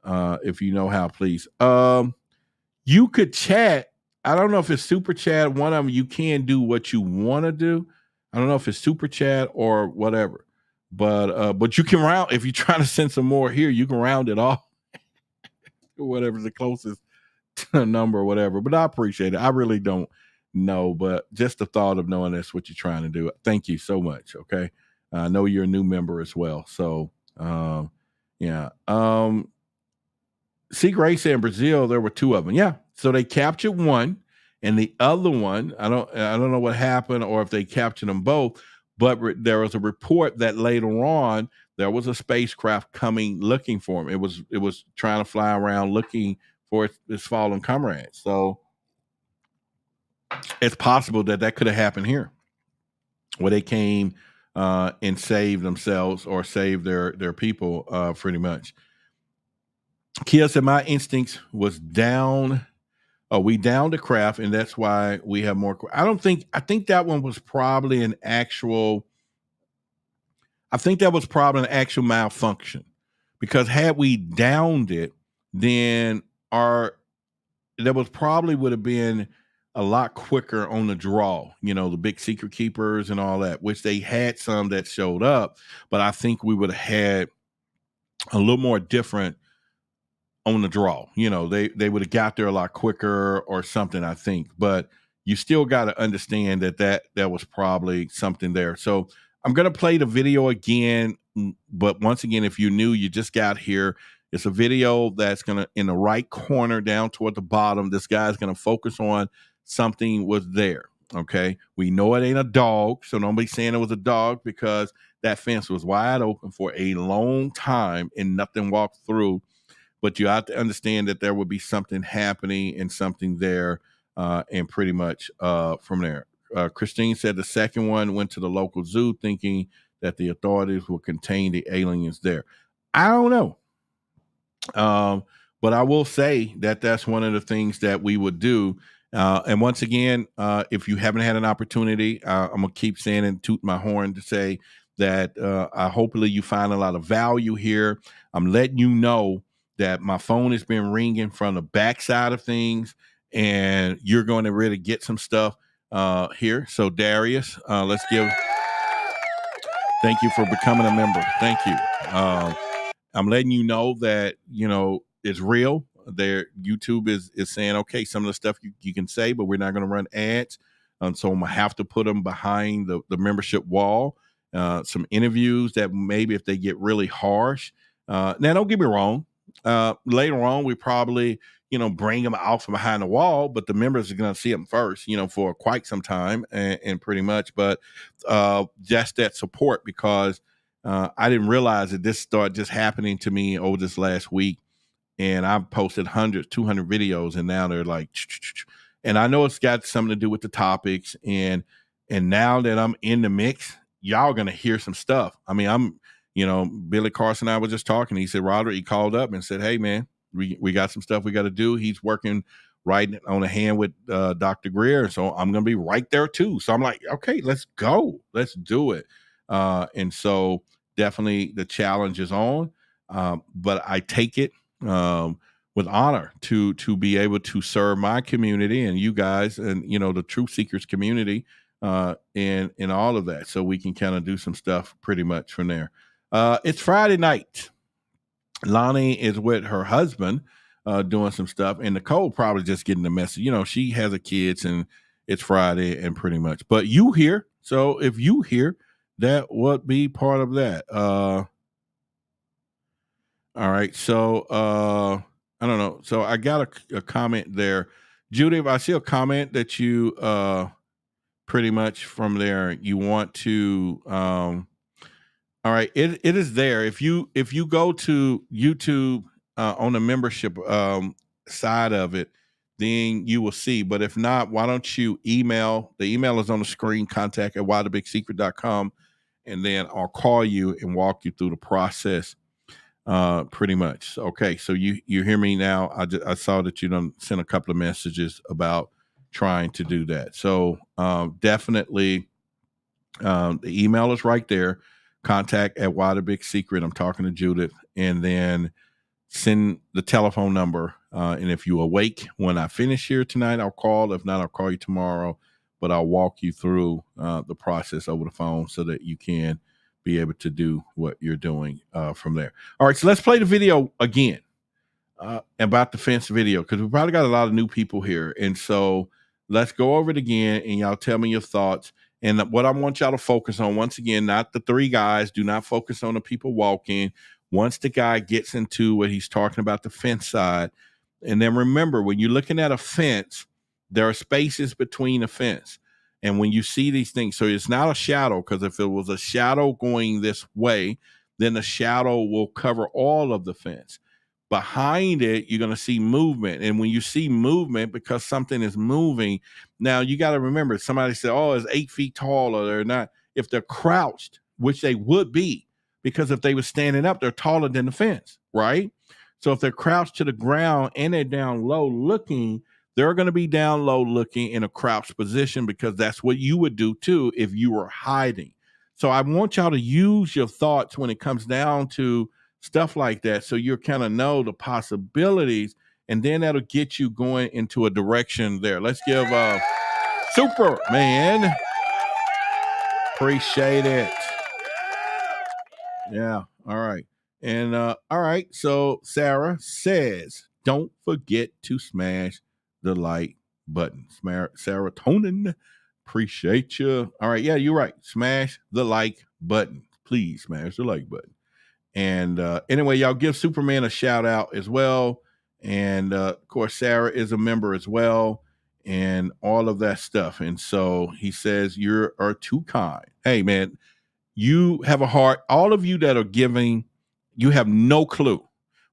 S1: know how, please. You could chat. I don't know if it's Super Chat. One of them, you can do what you want to do. I don't know if it's Super Chat or whatever, but you can round, if you're trying to send some more here, you can round it off. Whatever's the closest number or whatever. But I appreciate it. I really don't know, but just the thought of knowing that's what you're trying to do. Thank you so much. Okay. I know you're a new member as well. So, yeah. C. Gray said in Brazil, there were two of them. Yeah. So they captured one, and the other one, I don't know what happened or if they captured them both, but there was a report that later on, there was a spacecraft coming looking for him. It was trying to fly around looking for its fallen comrades. So it's possible that could have happened here, where they came and saved themselves or saved their people, pretty much. Kia said, my instincts was down. Oh, we downed the craft, and that's why we have more. I think that one was probably an actual. I think that was probably an actual malfunction, because had we downed it, then that was probably would have been a lot quicker on the draw, the big secret keepers and all that, which they had some that showed up, but I think we would have had a little more different on the draw. They would have got there a lot quicker or something, I think, but you still got to understand that was probably something there. So I'm going to play the video again, but once again, if you're new, you just got here, it's a video that's going to, in the right corner down toward the bottom, this guy's going to focus on something was there, okay? We know it ain't a dog, so don't be saying it was a dog because that fence was wide open for a long time and nothing walked through. But you have to understand that there would be something happening and something there, and pretty much from there. Christine said the second one went to the local zoo thinking that the authorities will contain the aliens there. I don't know. But I will say that that's one of the things that we would do. And once again, if you haven't had an opportunity, I'm going to keep saying and toot my horn to say that hopefully you find a lot of value here. I'm letting you know that my phone has been ringing from the backside of things, and you're going to really get some stuff here. So Darius, let's give. Thank you for becoming a member. Thank you. I'm letting you know that it's real. There, YouTube is saying, okay, some of the stuff you can say, but we're not going to run ads, so I'm gonna have to put them behind the membership wall. Some interviews that maybe if they get really harsh. Now, don't get me wrong. Later on, we probably bring them out from behind the wall, but the members are going to see them first, for quite some time, and pretty much. But just that support, because I didn't realize that this started just happening to me over this last week, and I've posted 100, 200 videos, and now they're like, and I know it's got something to do with the topics, and now that I'm in the mix, y'all gonna hear some stuff. I mean, Billy Carson and I was just talking. He said, Roderick, he called up and said, hey, man, we got some stuff we got to do. He's working right on a hand with Dr. Greer. So I'm going to be right there too. So I'm like, okay, let's go. Let's do it. And so definitely the challenge is on. But I take it with honor to be able to serve my community and you guys and, the Truth Seekers community and all of that. So we can kind of do some stuff pretty much from there. It's Friday night. Lonnie is with her husband doing some stuff, and Nicole probably just getting the message. She has a kids, and it's Friday, and pretty much. But you here, so if you here, that would be part of that. All right, so I don't know. So I got a comment there, Judy. If I see a comment that you pretty much from there, you want to. All right, it is there. If you go to YouTube on the membership side of it, then you will see. But if not, why don't you email? The email is on the screen, contact@whythebigsecret.com, and then I'll call you and walk you through the process pretty much. Okay, so you hear me now. I saw that you done sent a couple of messages about trying to do that. So definitely the email is right there. Contact@whythebigsecret. I'm talking to Judith, and then send the telephone number. And if you awake when I finish here tonight, I'll call. If not, I'll call you tomorrow. But I'll walk you through the process over the phone so that you can be able to do what you're doing from there. All right, so let's play the video again about the fence video, because we probably got a lot of new people here. And so let's go over it again, and y'all tell me your thoughts. And what I want y'all to focus on, once again, not the three guys. Do not focus on the people walking. Once the guy gets into what he's talking about, the fence side. And then remember, when you're looking at a fence, there are spaces between the fence. And when you see these things, so it's not a shadow, because if it was a shadow going this way, then the shadow will cover all of the fence. Behind it, you're going to see movement. And when you see movement, because something is moving, now you got to remember, somebody said, oh, it's 8 feet tall, or they're not. If they're crouched, which they would be, because if they were standing up, they're taller than the fence, right? So if they're crouched to the ground and they're down low looking, they're going to be down low looking in a crouched position, because that's what you would do too if you were hiding. So I want y'all to use your thoughts when it comes down to stuff like that, so you kind of know the possibilities, and then that'll get you going into a direction there. Let's give Superman. Appreciate it. Yeah. All right. And all right. So Sarah says, don't forget to smash the like button. Serotonin Appreciate you. All right. Yeah, you're right. Smash the like button. Please smash the like button. And anyway, y'all give Superman a shout out as well. And of course, Sarah is a member as well, and all of that stuff. And so he says, you are too kind. Hey, man, you have a heart. All of you that are giving, you have no clue,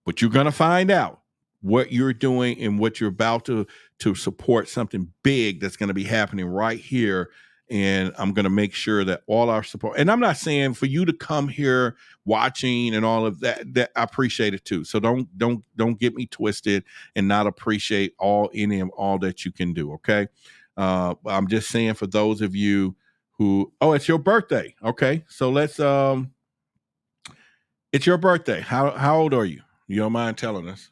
S1: but you're going to find out what you're doing and what you're about to support something big that's going to be happening right here. And I'm going to make sure that all our support, and I'm not saying for you to come here watching and all of that I appreciate it too. So don't get me twisted and not appreciate any of all that you can do. Okay. I'm just saying for those of you who, it's your birthday. Okay. So let's, it's your birthday. How old are you? You don't mind telling us?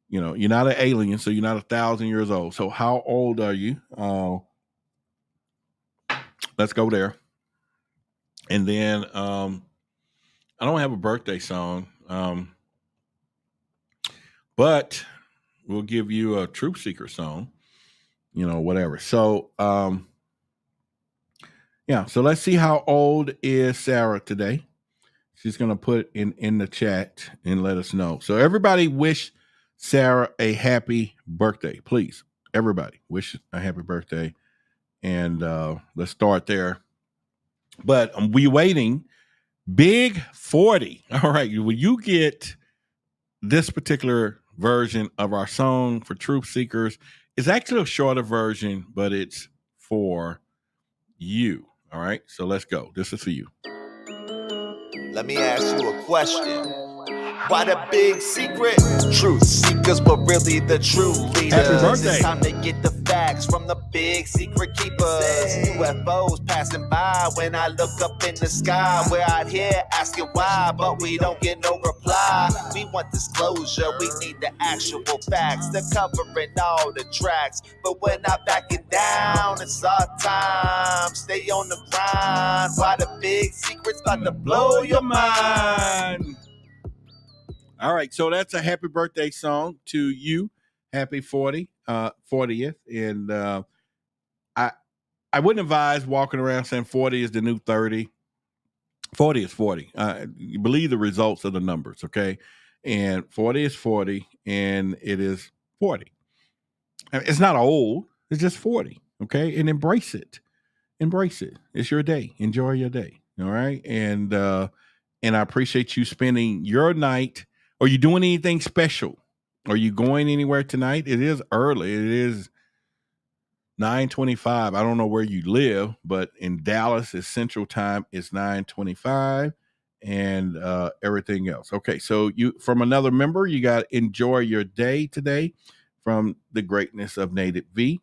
S1: You know, you're not an alien, so you're not 1,000 years old. So how old are you? Let's go there. And then I don't have a birthday song, but we'll give you a Truth Seeker song, whatever. So, so let's see how old is Sarah today. She's going to put in the chat and let us know. So everybody wish Sarah a happy birthday, please. Everybody wish a happy birthday. And let's start there. But we waiting. Big 40. All right. When you get this particular version of our song for Truth Seekers, it's actually a shorter version, but it's for you. All right. So let's go. This is for you.
S12: Let me ask you a question. Why the big secret? Truth seekers, but really the true leaders.
S1: Happy birthday.
S12: It's time to get the facts from the big secret keepers. UFOs passing by when I look up in the sky. We're out here asking why, but we don't get no reply. We want disclosure, we need the actual facts. They're covering all the tracks, but we're not backing down. It's our time, stay on the grind. Why the big secret's about to blow your mind.
S1: All right, so that's a happy birthday song to you. Happy 40th. And I wouldn't advise walking around saying 40 is the new 30. 40 is 40. You believe the results of the numbers, okay? And 40 is 40, and it is 40. It's not old. It's just 40, okay? And embrace it. Embrace it. It's your day. Enjoy your day, all right? And I appreciate you spending your night. Are you doing anything special? Are you going anywhere tonight? It is early. It is 9:25. I don't know where you live, but in Dallas, it's Central Time. It's 9:25 and everything else. Okay, so you from another member, you got enjoy your day today from the greatness of Native V.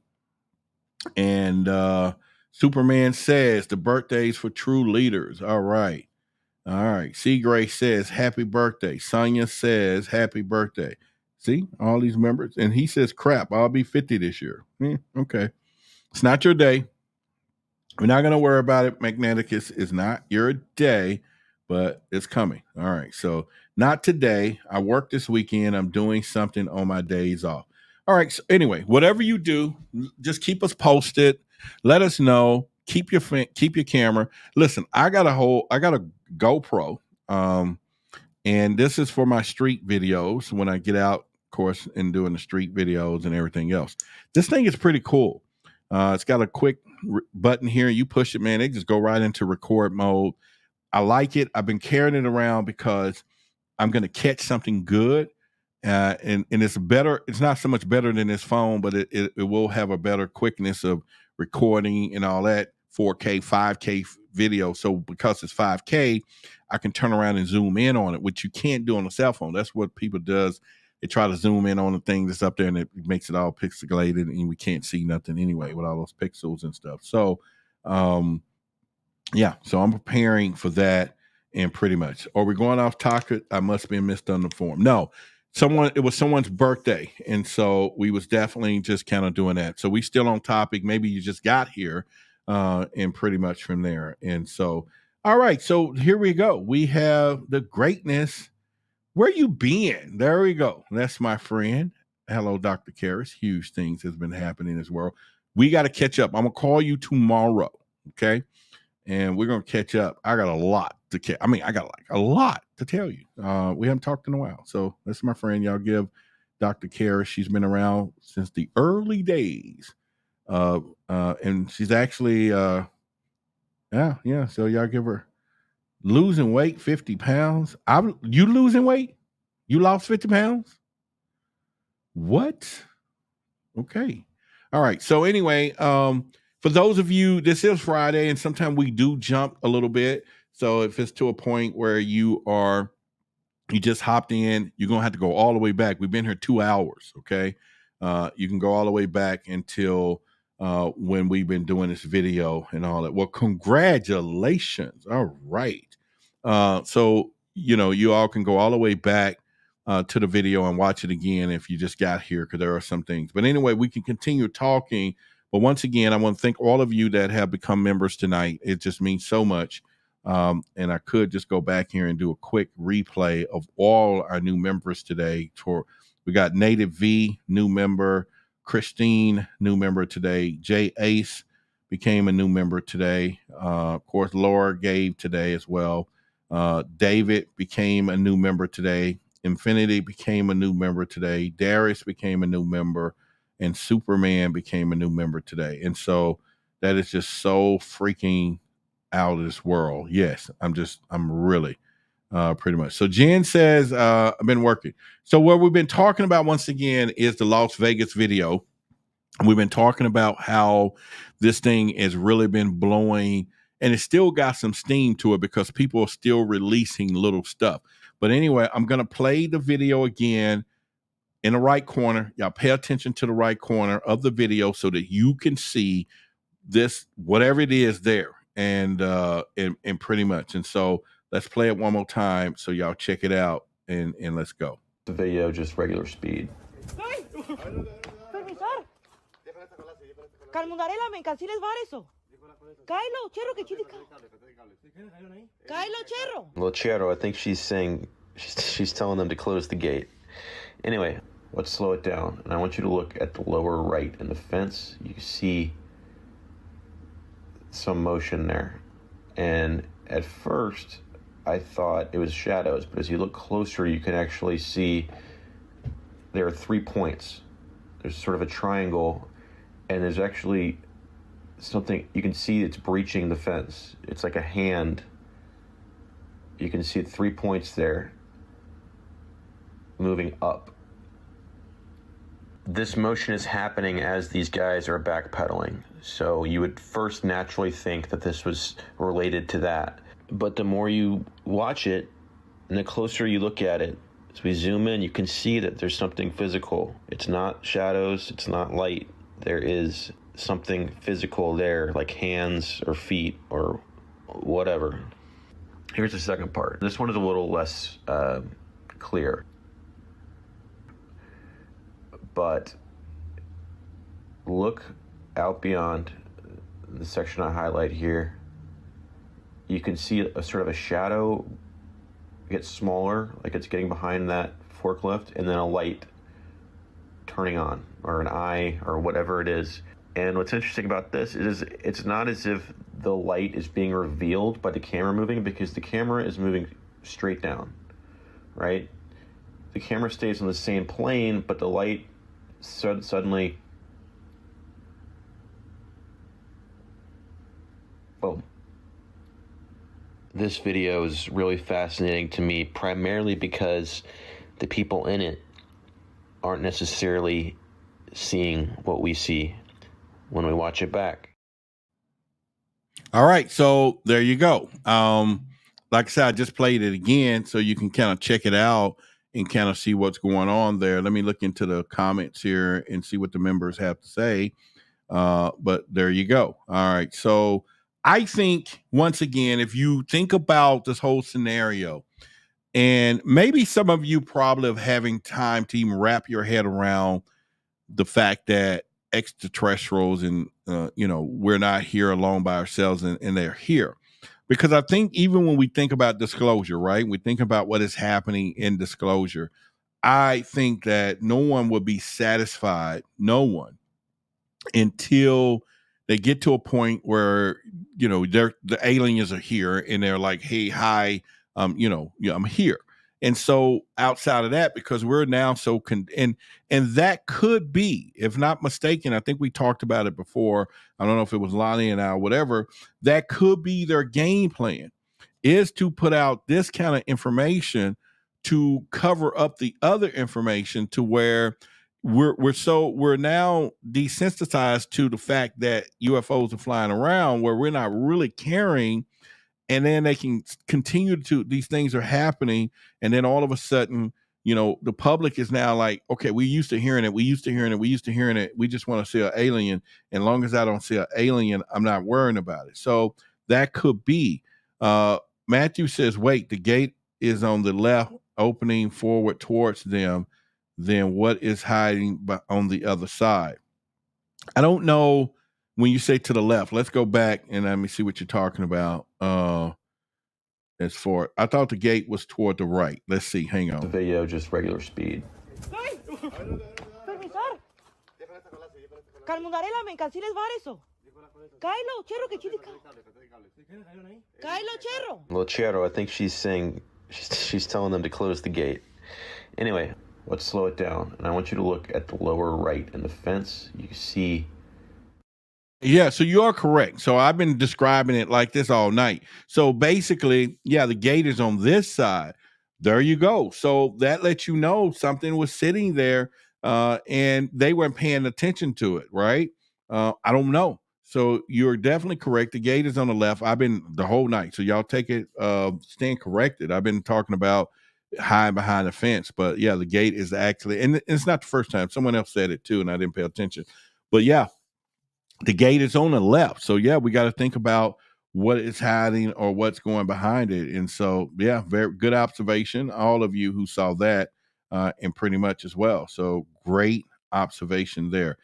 S1: And Superman says the birthdays for true leaders. All right. All right. C. Grace says, happy birthday. Sonia says, happy birthday. See, all these members. And he says, crap, I'll be 50 this year. Okay. It's not your day. We're not going to worry about it. Magneticus is not your day, but it's coming. All right. So not today. I work this weekend. I'm doing something on my days off. All right. So anyway, whatever you do, just keep us posted. Let us know. Keep your camera. Listen, I got a GoPro, and this is for my street videos when I get out, of course, and doing the street videos and everything else. This thing is pretty cool. It's got a quick button here. You push it, man, it just go right into record mode. I like it. I've been carrying it around because I'm going to catch something good. And it's better. It's not so much better than this phone, but it will have a better quickness of recording and all that 4K, 5K video. So because it's 5K, I can turn around and zoom in on it, which you can't do on a cell phone. That's what people does. They try to zoom in on the thing that's up there and it makes it all pixelated and we can't see nothing anyway with all those pixels and stuff. So, so I'm preparing for that and pretty much. Are we going off topic? I must be misinformed. No. It was someone's birthday, and so we was definitely just kind of doing that. So we still on topic. Maybe you just got here, and pretty much from there. And so, all right. So here we go. We have the greatness. Where you been? There we go. That's my friend. Hello, Dr. Karras. Huge things has been happening in this world. we got to catch up. I'm going to call you tomorrow, okay? And we're going to catch up. I got a lot to I got like a lot to tell you. We haven't talked in a while. So that's my friend. Y'all give Dr. Kara. She's been around since the early days. And she's actually, yeah. So y'all give her losing weight, 50 pounds. You losing weight? You lost 50 pounds? What? Okay. All right. So anyway, for those of you, this is Friday, and sometimes we do jump a little bit. So if it's to a point where you just hopped in, you're going to have to go all the way back. We've been here 2 hours. Okay. You can go all the way back until when we've been doing this video and all that. Well, congratulations. All right. So, you all can go all the way back to the video and watch it again if you just got here, because there are some things. But anyway, we can continue talking. But once again, I want to thank all of you that have become members tonight. It just means so much. And I could just go back here and do a quick replay of all our new members today. We got Native V, new member. Christine, new member today. Jay Ace became a new member today. Of course, Laura gave today as well. David became a new member today. Infinity became a new member today. Darius became a new member. And Superman became a new member today. And so that is just so freaking out of this world. Yes, I'm really pretty much. So Jen says, I've been working. So what we've been talking about once again is the Las Vegas video. We've been talking about how this thing has really been blowing, and it's still got some steam to it because people are still releasing little stuff. But anyway, I'm going to play the video again in the right corner. Y'all pay attention to the right corner of the video so that you can see this, whatever it is there. And pretty much. And so let's play it one more time so y'all check it out and let's go.
S3: The video, just regular speed. Well, Chero, I think she's saying, she's telling them to close the gate. Anyway, let's slow it down. And I want you to look at the lower right in the fence. You see some motion there. And at first, I thought it was shadows. But as you look closer, you can actually see there are 3 points. There's sort of a triangle. And there's actually something, you can see it's breaching the fence. It's like a hand. You can see 3 points there moving up. This motion is happening as these guys are backpedaling. So you would first naturally think that this was related to that. But the more you watch it and the closer you look at it, as we zoom in, you can see that there's something physical. It's not shadows, it's not light. There is something physical there, like hands or feet or whatever. Here's the second part. This one is a little less clear. But look out beyond the section I highlight here. You can see a sort of a shadow get smaller, like it's getting behind that forklift, and then a light turning on, or an eye, or whatever it is. And what's interesting about this is it's not as if the light is being revealed by the camera moving, because the camera is moving straight down, right? The camera stays on the same plane, but the light suddenly, boom. This video is really fascinating to me, primarily because the people in it aren't necessarily seeing what we see when we watch it back.
S1: All right, so there you go. Like I said, I just played it again so you can kind of check it out and kind of see what's going on there. Let me look into the comments here and see what the members have to say. But there you go. All right, so I think, once again, if you think about this whole scenario, and maybe some of you probably are having time to even wrap your head around the fact that extraterrestrials and, we're not here alone by ourselves and they're here. Because I think even when we think about disclosure, right, we think about what is happening in disclosure, I think that no one would be satisfied, no one until they get to a point where, the aliens are here and they're like, hey, hi, I'm here. And so outside of that, because we're now so and that could be, if not mistaken, I think we talked about it before. I don't know if it was Lonnie and I or whatever. That could be their game plan, is to put out this kind of information to cover up the other information, to where we're now desensitized to the fact that UFOs are flying around, where we're not really caring. And then they can continue these things are happening. And then all of a sudden, the public is now like, okay, we used to hearing it. We just want to see an alien. And as long as I don't see an alien, I'm not worrying about it. So that could be. Matthew says, wait, the gate is on the left, opening forward towards them. Then what is hiding on the other side? I don't know. When you say to the left, let's go back and let me see what you're talking about. As for, I thought the gate was toward the right. Let's see. Hang on.
S3: The video, just regular speed. Lechero, I think she's saying, she's telling them to close the gate. Anyway, let's slow it down. And I want you to look at the lower right in the fence. You can see.
S1: Yeah, so you are correct. So I've been describing it like this all night. So basically, yeah, the gate is on this side. There you go. So that lets you know something was sitting there and they weren't paying attention to it, right? I don't know. So you're definitely correct. The gate is on the left. I've been the whole night. So y'all take it, stand corrected. I've been talking about hiding behind the fence. But yeah, the gate is actually, and it's not the first time. Someone else said it too, and I didn't pay attention. But yeah, the gate is on the left. So yeah, we got to think about what is hiding or what's going behind it. And so, yeah, very good observation. All of you who saw that and pretty much as well. So great observation there.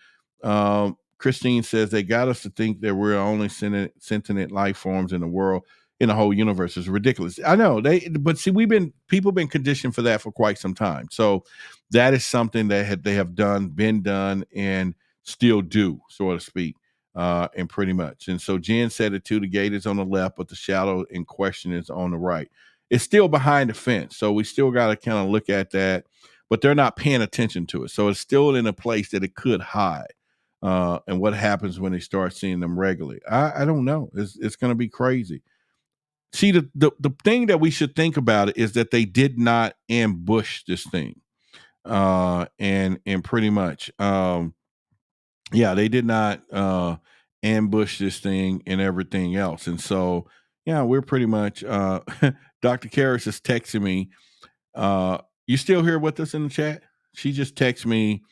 S1: Christine says they got us to think that we're only sentient life forms in the world, in the whole universe. Is ridiculous. I know but see, people been conditioned for that for quite some time. So that is something that they have been done, and still do, so to speak. And pretty much. And so Jen said it too. The gate is on the left, but the shadow in question is on the right. It's still behind the fence. So we still got to kind of look at that, but they're not paying attention to it. So it's still in a place that it could hide. And what happens when they start seeing them regularly? I don't know. It's going to be crazy. See, the thing that we should think about it is that they did not ambush this thing. And pretty much, yeah, they did not ambush this thing and everything else. And so, yeah, we're pretty much, Dr. Karras is texting me. You still here with us in the chat? She just texted me,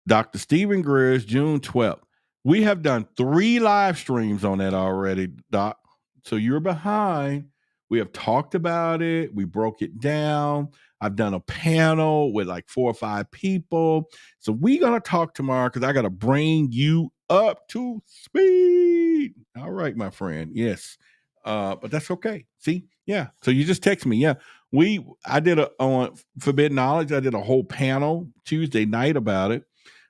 S1: Dr. Stephen Greer's June 12th. We have done 3 live streams on that already, Doc. So you're behind. We have talked about it. We broke it down. I've done a panel with like 4 or 5 people. So we're going to talk tomorrow because I got to bring you up to speed. All right, my friend. Yes. But that's okay. See? Yeah. So you just text me. Yeah. I did on Forbidden Knowledge. I did a whole panel Tuesday night about it.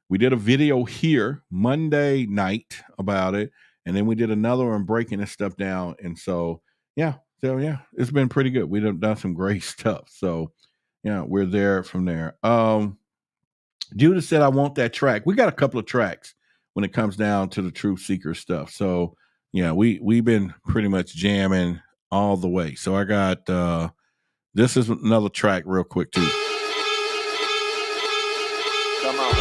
S1: We did a video here Monday night about it. And then we did another one breaking this stuff down. And so, yeah. So, yeah, it's been pretty good. We've done some great stuff. So, yeah, we're there from there. Judah said, I want that track. We got a couple of tracks when it comes down to the Truth Seeker stuff. So, yeah, we've been pretty much jamming all the way. So I got, this is another track real quick, too.
S12: Come on.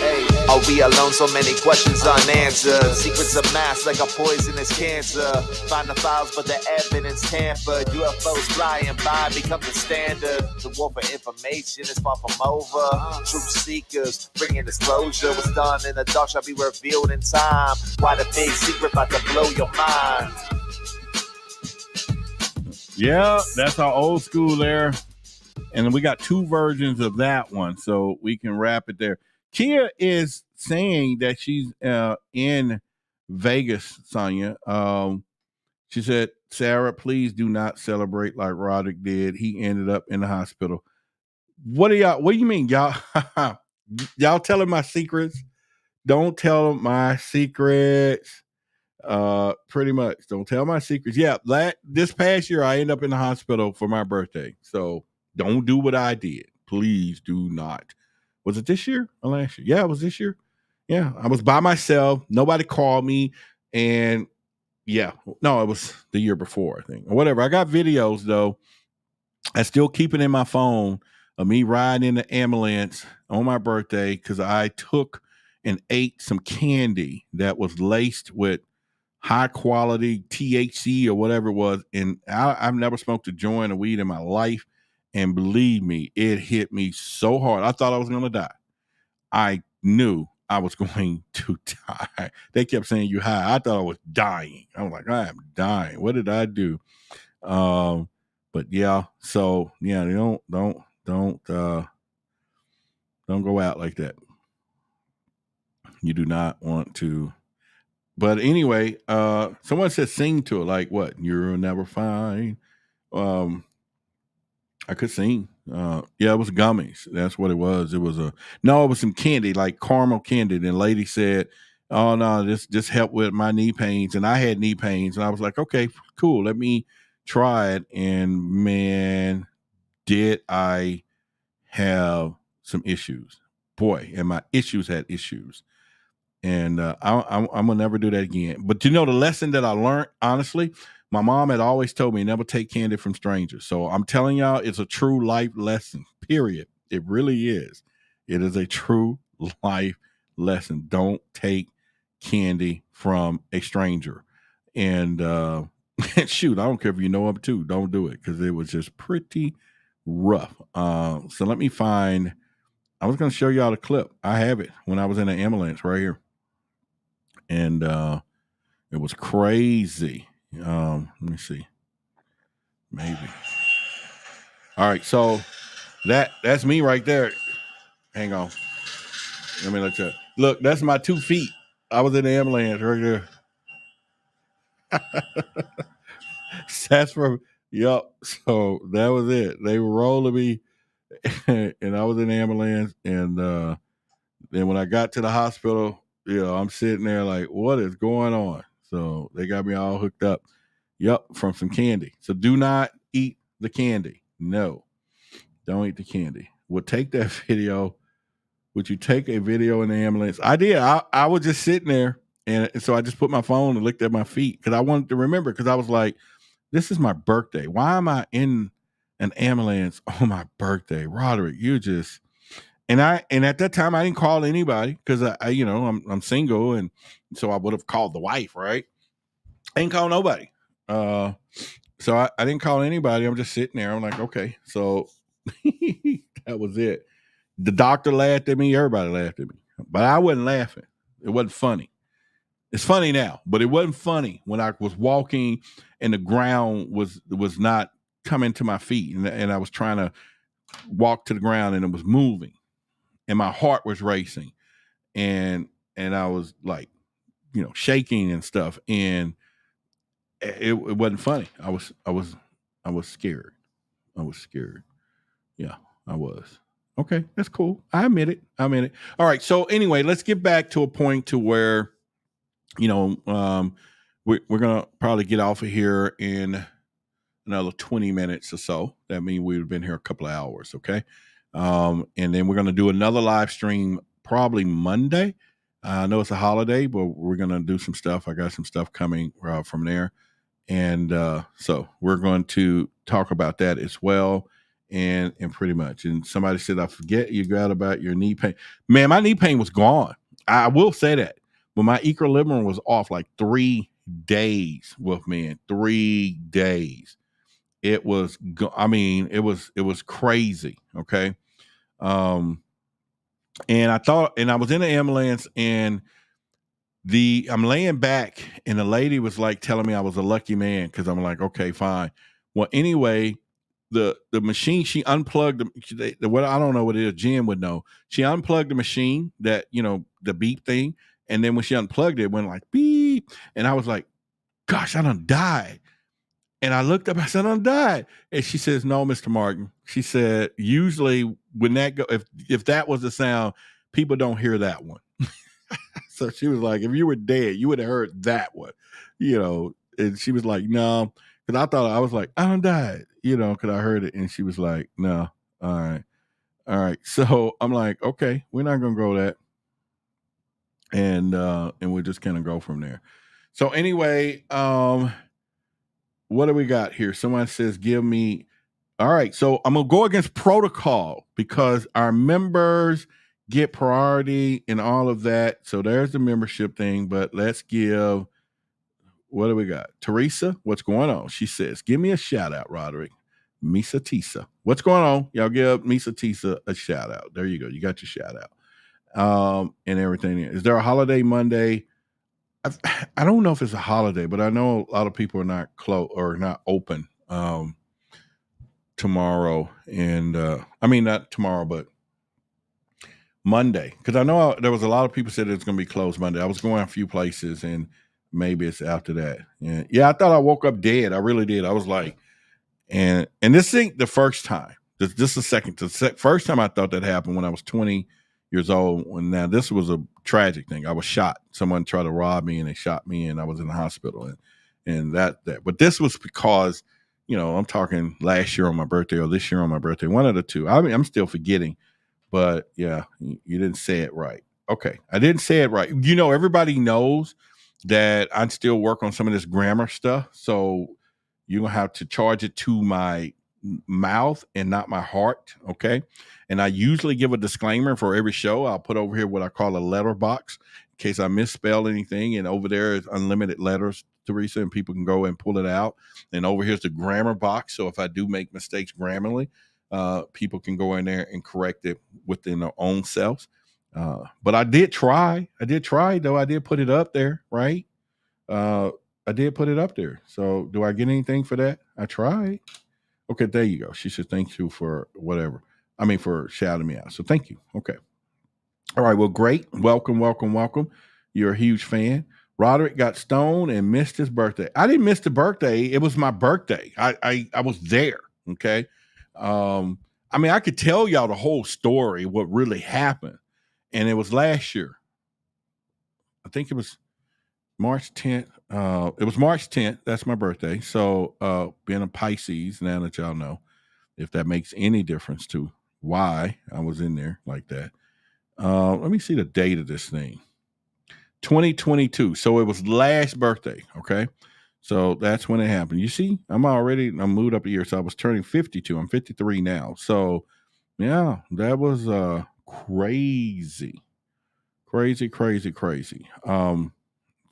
S12: Hey, are we alone? So many questions unanswered. Secrets amassed like a poisonous cancer. Find the files, but the evidence tampered. UFOs flying by becomes the standard. The war for information is far from over. Truth seekers bringing disclosure. What's done in the dark shall be revealed in time. Why the big secret about to blow your mind?
S1: Yeah, that's our old school there. And we got 2 versions of that one, so we can wrap it there. Kia is saying that she's in Vegas, Sonia. She said, Sarah, please do not celebrate like Roderick did. He ended up in the hospital. What do you mean, y'all? Y'all telling my secrets don't tell my secrets. Pretty much. Don't tell my secrets. Yeah, this past year I ended up in the hospital for my birthday. So don't do what I did. Please do not. Was it this year or last year? Yeah, it was this year. Yeah, I was by myself. Nobody called me. And yeah, no, it was the year before, I think. Or whatever. I got videos though. I still keep it in my phone of me riding in the ambulance on my birthday because I took and ate some candy that was laced with high quality THC or whatever it was. And I've never smoked a joint of weed in my life. And believe me, it hit me so hard. I thought I was going to die. I knew I was going to die. They kept saying you high. I thought I was dying. I was like, I am dying. What did I do? But yeah, so yeah, don't go out like that. You do not want to. But anyway, someone said sing to it, like what? You'll never find. I could sing. Yeah, it was gummies. That's what it was. It was it was some candy, like caramel candy. And the lady said, oh no, this helped with my knee pains. And I had knee pains. And I was like, okay, cool. Let me try it. And man, did I have some issues. Boy, and my issues had issues. And I'm gonna never do that again. But the lesson that I learned, honestly, my mom had always told me never take candy from strangers. So I'm telling y'all, it's a true life lesson. Period. It really is. It is a true life lesson. Don't take candy from a stranger. And shoot, I don't care if you know them too. Don't do it because it was just pretty rough. So let me find. I was going to show y'all the clip. I have it when I was in an ambulance right here. And it was crazy. Let me see. Maybe. All right, so that's me right there. Hang on. Let me let you look. That's my 2 feet. I was in the ambulance right there. That's from So that was it. They were rolling me, and I was in the ambulance. And then when I got to the hospital, I'm sitting there like, what is going on? So they got me all hooked up. From some candy. So do not eat the candy. No, don't eat the candy. Would take that video. Would you take a video in the ambulance? I did. I was just sitting there. And so I just put my phone and looked at my feet because I wanted to remember because I was like, this is my birthday. Why am I in an ambulance on my birthday? Roderick, you just... And at that time I didn't call anybody because I'm single, and so I would have called the wife, right? I didn't call nobody. So I didn't call anybody. I'm just sitting there. I'm like, okay. So that was it. The doctor laughed at me. Everybody laughed at me, but I wasn't laughing. It wasn't funny. It's funny now, but it wasn't funny when I was walking and the ground was not coming to my feet, and I was trying to walk to the ground and it was moving. And my heart was racing, and I was like, shaking and stuff, and it wasn't funny. I was scared. I was scared. Yeah, I was. Okay, that's cool. I admit it. All right. So anyway, let's get back to a point to where, we're gonna probably get off of here in another 20 minutes or so. That means we've been here a couple of hours. Okay. And then we're going to do another live stream probably Monday. I know it's a holiday, but we're going to do some stuff. I got some stuff coming from there. And so we're going to talk about that as well. And pretty much. And somebody said, I forget you got about your knee pain. Man, my knee pain was gone. I will say that. But my equilibrium was off like 3 days, Wolfman. 3 days. It was, it was crazy. Okay. And I was in the ambulance, and I'm laying back, and the lady was like telling me I was a lucky man because I'm like, okay, fine. Well, anyway, the machine, she unplugged what I don't know what it is. Jen would know. She unplugged the machine that the beep thing, and then when she unplugged it, it went like beep, and I was like, gosh, I done died. And I looked up, I said, I died. And she says, no, Mr. Martin. She said, usually when that if that was the sound, people don't hear that one. So she was like, if you were dead, you would have heard that one, And she was like, no, because I was like, I don't died, because I heard it. And she was like, no, all right. So I'm like, okay, we're not gonna go that, and we'll just kind of go from there. So anyway, what do we got here? Someone says, give me. All right, so I'm gonna go against protocol because our members get priority and all of that. So there's the membership thing, but let's give. What do we got? Teresa, what's going on? She says, give me a shout out, Roderick. Misa Tisa. What's going on? Y'all give Misa Tisa a shout out. There you go. You got your shout out. And everything. Is there a holiday Monday? I don't know if it's a holiday, but I know a lot of people are not closed or not open tomorrow. And I mean, not tomorrow, but Monday. Because I know there was a lot of people said it's going to be closed Monday. I was going a few places and maybe it's after that. And yeah, I thought I woke up dead. I really did. I was like, and this ain't the first time. This is the second. First time I thought that happened when I was 20 years old. And now this was a tragic thing. I was shot. Someone tried to rob me and they shot me and I was in the hospital. And that. But this was because, I'm talking last year on my birthday or this year on my birthday. One of the two. I mean, I'm still forgetting. But yeah, you didn't say it right. Okay. I didn't say it right. Everybody knows that I still work on some of this grammar stuff. So you're going to have to charge it to my mouth and not my heart. Okay. And I usually give a disclaimer for every show. I'll put over here what I call a letter box in case I misspell anything. And over there is unlimited letters, Teresa, and people can go and pull it out. And over here's the grammar box. So if I do make mistakes grammarly, people can go in there and correct it within their own selves. But I did try though. I did put it up there, right? I did put it up there. So do I get anything for that? I tried. Okay, there you go. She said, thank you for whatever. I mean, for shouting me out. So thank you. Okay. All right. Well, great. Welcome. You're a huge fan. Roderick got stoned and missed his birthday. I didn't miss the birthday. It was my birthday. I was there. Okay. I mean, I could tell y'all the whole story, what really happened. And it was last year. I think it was March 10th. It was March 10th. That's my birthday. So being a Pisces, now that y'all know, if that makes any difference to why I was in there like that. Let me see the date of this thing. 2022. So it was last birthday. Okay. So that's when it happened. You see, I'm moved up a year. So I was turning 52. I'm 53 now. So yeah, that was crazy.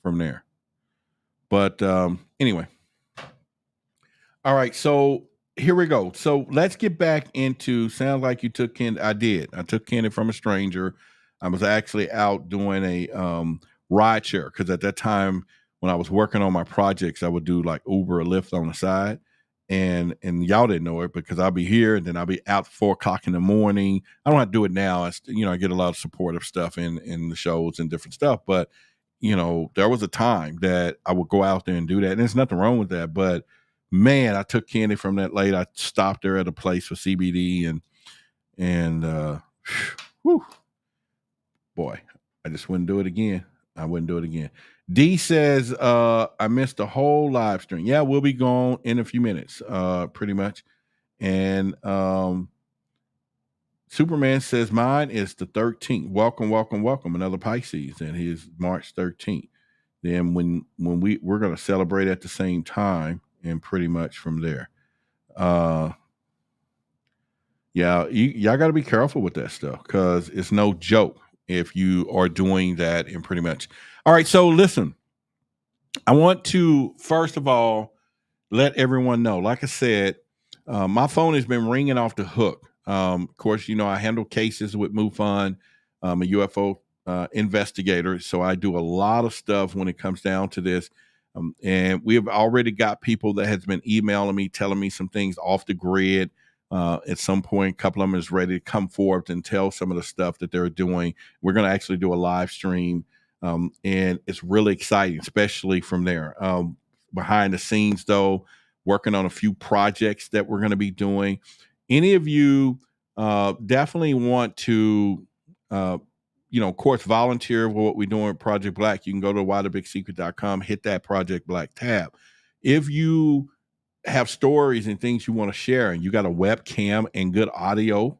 S1: From there. But anyway. All right. So here we go. So let's get back into sounds like you took candy. I did. I took candy from a stranger. I was actually out doing a ride share because at that time when I was working on my projects, I would do like Uber or Lyft on the side. And y'all didn't know it because I'll be here and then I'll be out 4 o'clock in the morning. I don't have to do it now. I get a lot of supportive stuff in the shows and different stuff. But, there was a time that I would go out there and do that. And there's nothing wrong with that. But man, I took candy from that lady. I stopped there at a place for CBD and whew, boy, I just wouldn't do it again. D says, I missed the whole live stream. Yeah, we'll be gone in a few minutes, pretty much. And Superman says, mine is the 13th. Welcome. Another Pisces, and his March 13th. Then when we're going to celebrate at the same time, and pretty much from there. Yeah, y'all got to be careful with that stuff because it's no joke if you are doing that and pretty much. All right, so listen, I want to, first of all, let everyone know, like I said, my phone has been ringing off the hook. Of course, I handle cases with MUFON. I'm a UFO investigator, so I do a lot of stuff when it comes down to this. And we have already got people that has been emailing me, telling me some things off the grid. At some point, a couple of them is ready to come forward and tell some of the stuff that they're doing. We're going to actually do a live stream. And it's really exciting, especially from there. Behind the scenes, though, working on a few projects that we're going to be doing. Any of you definitely want to, of course, volunteer for what we're doing at Project Black, you can go to whythebigsecret.com, hit that Project Black tab. If you have stories and things you want to share and you got a webcam and good audio,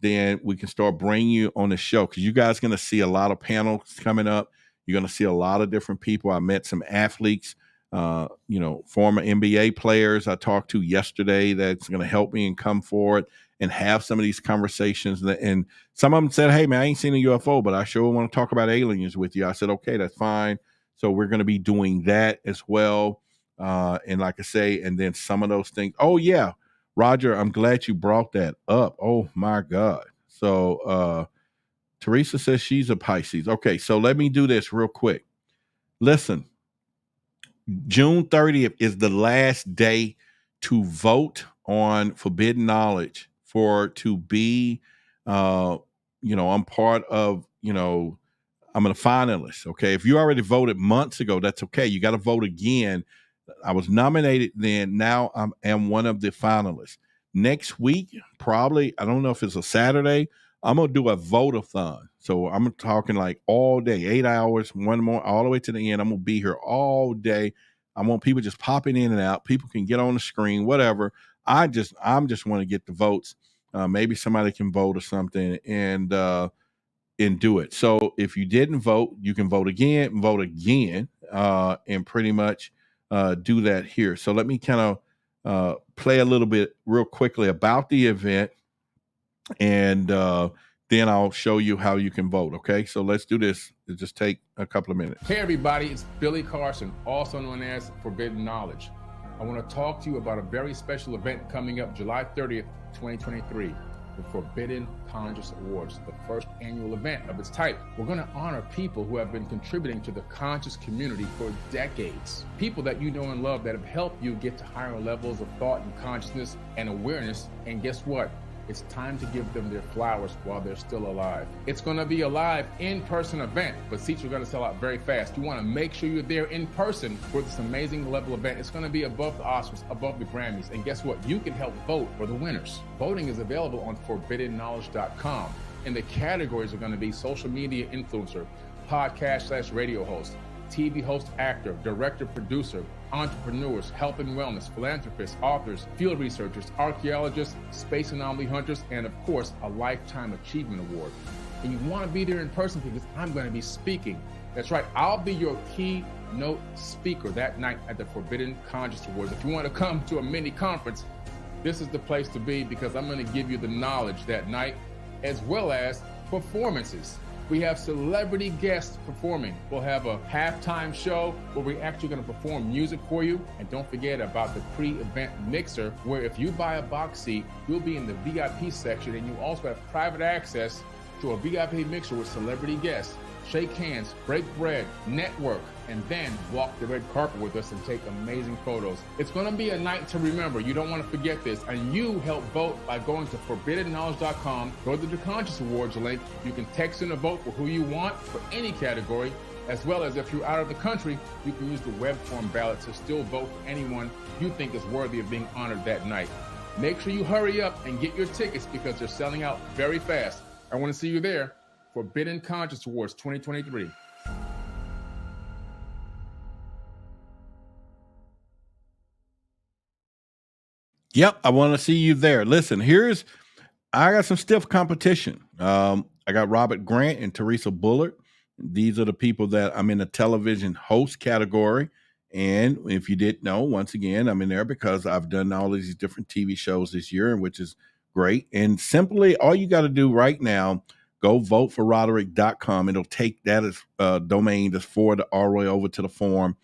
S1: then we can start bringing you on the show, because you guys are going to see a lot of panels coming up. You're going to see a lot of different people. I met some athletes, former NBA players I talked to yesterday that's going to help me and come forward and have some of these conversations. And some of them said, hey, man, I ain't seen a UFO, but I sure want to talk about aliens with you. I said, okay, that's fine. So we're going to be doing that as well. And like I say, and then some of those things. Oh, yeah, Roger, I'm glad you brought that up. Oh, my God. So Teresa says she's a Pisces. Okay, so let me do this real quick. Listen, June 30th is the last day to vote on Forbidden Knowledge to be, I'm part of, I'm a finalist. Okay. If you already voted months ago, that's okay. You got to vote again. I was nominated then. Now I am one of the finalists. Next week, probably, I don't know if it's a Saturday, I'm going to do a vote-a-thon. So I'm talking like all day, 8 hours, one more, all the way to the end. I'm going to be here all day. I want people just popping in and out. People can get on the screen, whatever. I'm just want to get the votes. Maybe somebody can vote or something and do it. So if you didn't vote, you can vote again, and pretty much do that here. So let me kind of play a little bit real quickly about the event, and then I'll show you how you can vote. Okay, so let's do this. It'll just take a couple of minutes.
S13: Hey everybody, it's Billy Carson, also known as Forbidden Knowledge. I want to talk to you about a very special event coming up July 30th, 2023. The Forbidden Conscious Awards, the first annual event of its type. We're going to honor people who have been contributing to the conscious community for decades. People that you know and love that have helped you get to higher levels of thought and consciousness and awareness. And guess what? It's time to give them their flowers while they're still alive. It's going to be a live in-person event, but seats are going to sell out very fast. You want to make sure you're there in person for this amazing level event. It's going to be above the Oscars, above the Grammys. And guess what? You can help vote for the winners. Voting is available on forbiddenknowledge.com. And the categories are going to be social media influencer, podcast/radio host, TV host, actor, director, producer, entrepreneurs, health and wellness, philanthropists, authors, field researchers, archaeologists, space anomaly hunters, and of course, a Lifetime Achievement Award. And you want to be there in person because I'm going to be speaking. That's right, I'll be your keynote speaker that night at the Forbidden Conscious Awards. If you want to come to a mini conference, this is the place to be, because I'm going to give you the knowledge that night, as well as performances. We have celebrity guests performing. We'll have a halftime show where we're actually going to perform music for you. And don't forget about the pre-event mixer, where if you buy a box seat, you'll be in the VIP section, and you also have private access to a VIP mixer with celebrity guests. Shake hands, break bread, network, and then walk the red carpet with us and take amazing photos. It's going to be a night to remember. You don't want to forget this. And you help vote by going to forbiddenknowledge.com. Go to the Conscious Awards link. You can text in a vote for who you want for any category, as well as if you're out of the country, you can use the web form ballot to still vote for anyone you think is worthy of being honored that night. Make sure you hurry up and get your tickets, because they're selling out very fast. I want to see you there. Forbidden Conscious Awards 2023.
S1: Yep, I want to see you there. Listen, I got some stiff competition. I got Robert Grant and Teresa Bullard. These are the people that I'm in the television host category. And if you didn't know, once again, I'm in there because I've done all these different TV shows this year, which is great. And simply, all you got to do right now, go vote for Roderick.com. It'll take that as domain that's forward all the way over to the form.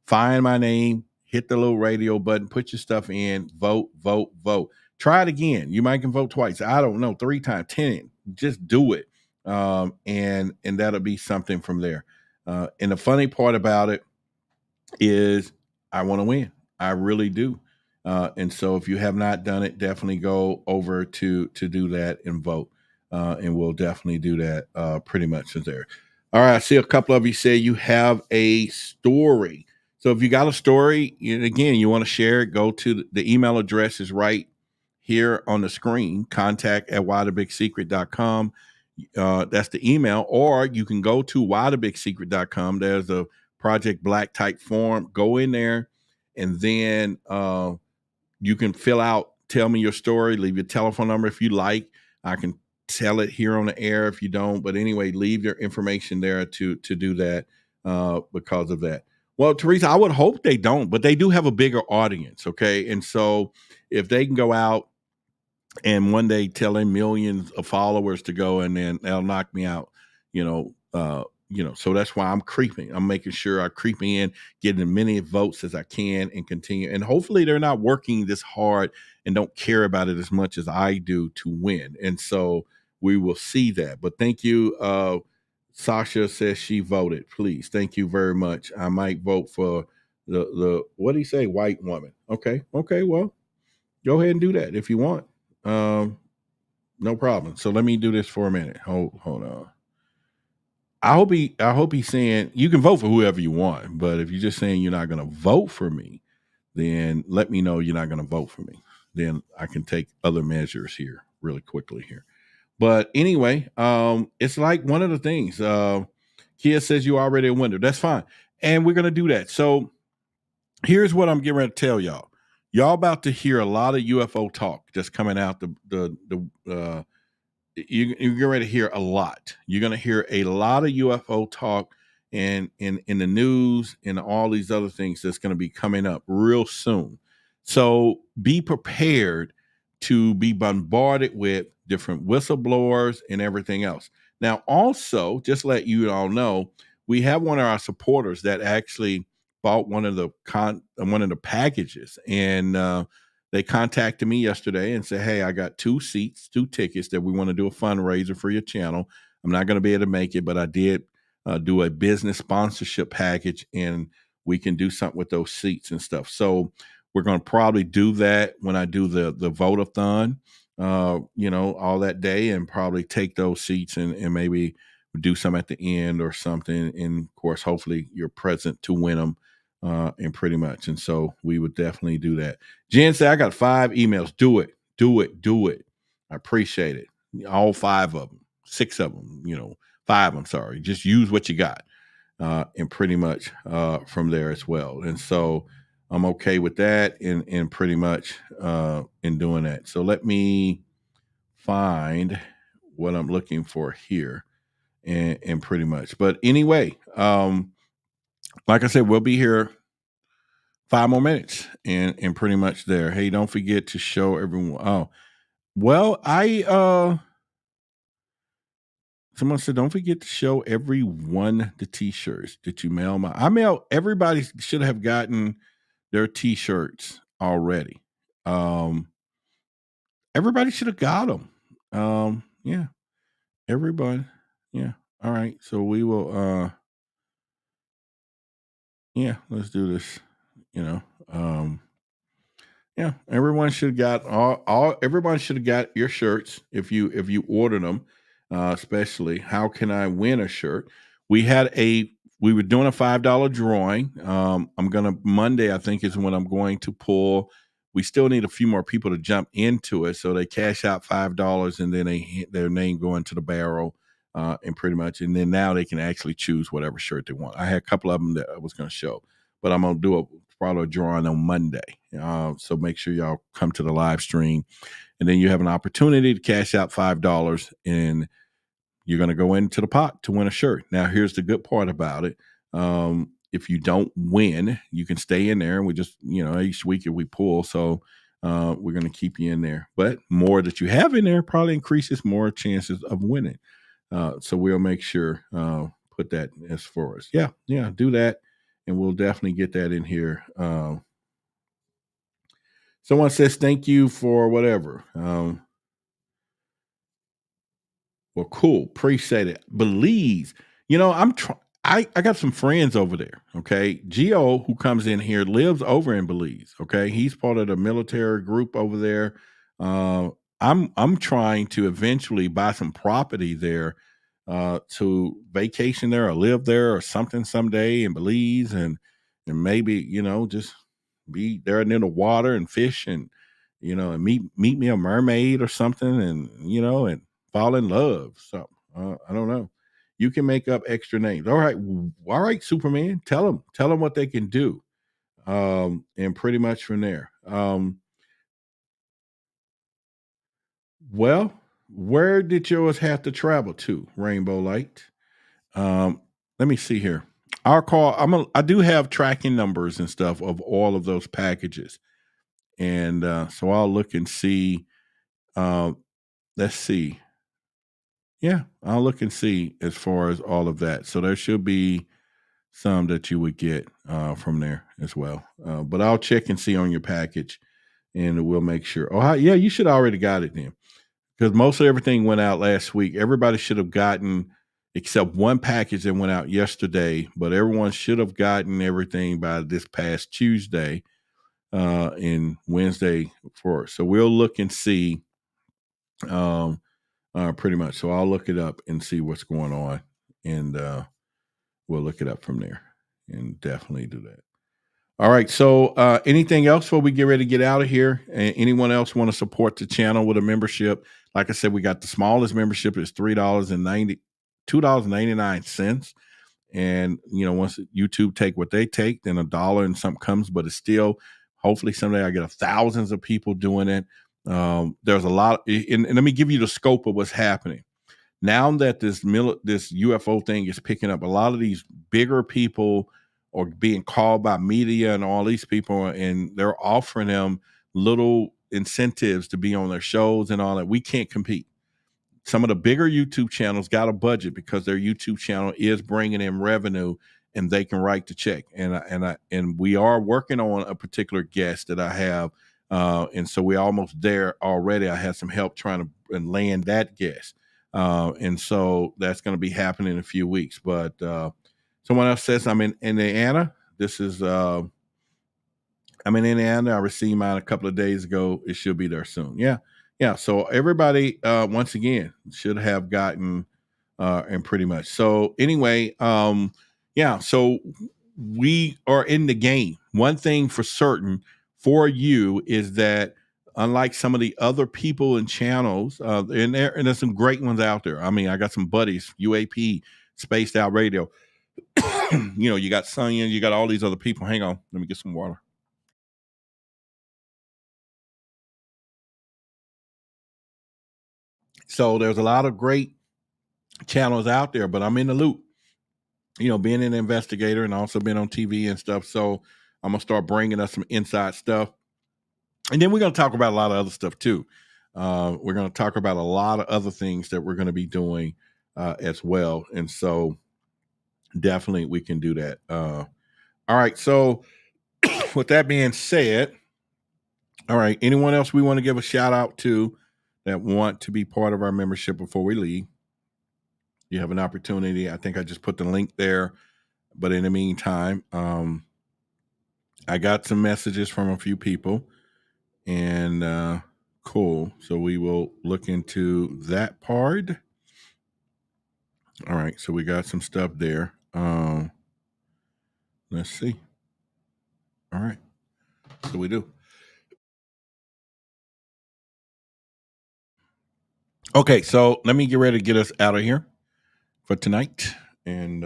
S1: Find my name, hit the little radio button, put your stuff in, vote, vote, vote. Try it again. You might can vote twice. I don't know, 3 times, 10. Just do it. And that'll be something from there. And the funny part about it is I want to win. I really do. And so if you have not done it, definitely go over to do that and vote. And we'll definitely do that pretty much there. All right. I see a couple of you say you have a story. So if you got a story, again, you want to share it, go to the email address is right here on the screen, contact@whythebigsecret.com. That's the email. Or you can go to whythebigsecret.com. There's a Project Black type form. Go in there, and then you can fill out, tell me your story, leave your telephone number if you like. I can tell it here on the air if you don't. But anyway, leave your information there to do that because of that. Well, Teresa, I would hope they don't, but they do have a bigger audience, okay? And so if they can go out and one day tell them millions of followers to go, and then they'll knock me out, so that's why I'm creeping. I'm making sure I creep in, getting as many votes as I can, and continue. And hopefully they're not working this hard and don't care about it as much as I do to win. And so we will see that. But thank you. Sasha says she voted. Please. Thank you very much. I might vote for the what do you say? White woman. Okay. Well, go ahead and do that if you want. No problem. So let me do this for a minute. Hold on. I hope he's saying you can vote for whoever you want, but if you're just saying you're not going to vote for me, then let me know you're not going to vote for me. Then I can take other measures here really quickly here. But anyway, it's like one of the things. Kia says you already a winner. That's fine, and we're going to do that. So here's what I'm getting ready to tell y'all. Y'all about to hear a lot of UFO talk just coming out you're getting ready to hear a lot. You're going to hear a lot of UFO talk and in the news and all these other things that's going to be coming up real soon. So be prepared to be bombarded with different whistleblowers and everything else. Now, also, just let you all know, we have one of our supporters that actually bought one of the packages, and they contacted me yesterday and said, hey, I got 2 tickets that we want to do a fundraiser for your channel. I'm not going to be able to make it, but I did do a business sponsorship package, and we can do something with those seats and stuff. So we're going to probably do that when I do the vote-a-thon, all that day, and probably take those seats and maybe do some at the end or something. And of course, hopefully you're present to win them. And pretty much. And so we would definitely do that. Jen said, I got 5 emails. Do it. I appreciate it. All 5 of them, 6 of them, 5, I'm sorry. Just use what you got. And pretty much from there as well. And so I'm okay with that and pretty much in doing that. So let me find what I'm looking for here and pretty much. But anyway, like I said, we'll be here 5 more minutes and pretty much there. Hey, don't forget to show everyone. Oh, well, someone said, don't forget to show everyone the t-shirts that you mail. Everybody should have gotten their t-shirts already. Everybody should have got them. Yeah, everybody. Yeah. All right. So we will, let's do this, yeah, everyone should have got everyone should have got your shirts if you ordered them, especially how can I win a shirt? We were doing a $5 drawing. Monday, I think, is when I'm going to pull. We still need a few more people to jump into it. So they cash out $5 and then they hit their name go into the barrel. And pretty much, and then now they can actually choose whatever shirt they want. I had a couple of them that I was going to show, but I'm going to do probably a drawing on Monday. So make sure y'all come to the live stream, and then you have an opportunity to cash out $5, and you're going to go into the pot to win a shirt. Now, here's the good part about it. If you don't win, you can stay in there, and we just, each week we pull. So we're going to keep you in there, but more that you have in there probably increases more chances of winning. So we'll make sure, put that as for us. Yeah, do that. And we'll definitely get that in here. Someone says, thank you for whatever. Well, cool. Appreciate it. Belize, I got some friends over there. Okay. Gio, who comes in here, lives over in Belize. Okay. He's part of the military group over there. I'm trying to eventually buy some property there to vacation there or live there or something someday in Belize and maybe, just be there near the water and fish and, and meet me a mermaid or something and, and fall in love. So I don't know. You can make up extra names. All right, Superman. Tell them what they can do, and pretty much from there. Well, where did yours have to travel to, Rainbow Light? Let me see here. Our call. I do have tracking numbers and stuff of all of those packages, and so I'll look and see. Let's see. Yeah, I'll look and see as far as all of that. So there should be some that you would get from there as well. But I'll check and see on your package, and we'll make sure. Oh, yeah, you should already got it then, because most of everything went out last week. Everybody should have gotten, except one package that went out yesterday, but everyone should have gotten everything by this past Tuesday and Wednesday for. So we'll look and see. Pretty much. So I'll look it up and see what's going on, and we'll look it up from there, and definitely do that. All right. So anything else before we get ready to get out of here? Anyone else want to support the channel with a membership? Like I said, we got the smallest membership is $2.99. And, once YouTube take what they take, then $1 and something comes, but it's still, hopefully someday I get thousands of people doing it. There's a lot, and let me give you the scope of what's happening. Now that this UFO thing is picking up, a lot of these bigger people are being called by media and all these people, and they're offering them little incentives to be on their shows and all that. We can't compete. Some of the bigger YouTube channels got a budget because their YouTube channel is bringing in revenue, and they can write the check. And we are working on a particular guest that I have. And so we're almost there already. I had some help trying to land that guest. And so that's going to be happening in a few weeks. But someone else says, I'm in Indiana. I'm in Indiana. I received mine a couple of days ago. It should be there soon. Yeah. So everybody, once again, should have gotten, and pretty much. So anyway, so we are in the game. One thing for certain for you is that, unlike some of the other people and channels, and there's some great ones out there. I mean, I got some buddies, UAP, Spaced Out Radio. You got Sonya, you got all these other people. Hang on, let me get some water. So there's a lot of great channels out there, but I'm in the loop. Being an investigator and also being on TV and stuff. So I'm going to start bringing us some inside stuff. And then we're going to talk about a lot of other stuff too. We're going to talk about a lot of other things that we're going to be doing as well. And so definitely we can do that. All right. So with that being said, all right, anyone else we want to give a shout out to that want to be part of our membership before we leave? You have an opportunity. I think I just put the link there. But in the meantime, I got some messages from a few people, and cool. So we will look into that part. All right. So we got some stuff there. Let's see. All right. So we do. Okay. So let me get ready to get us out of here for tonight. And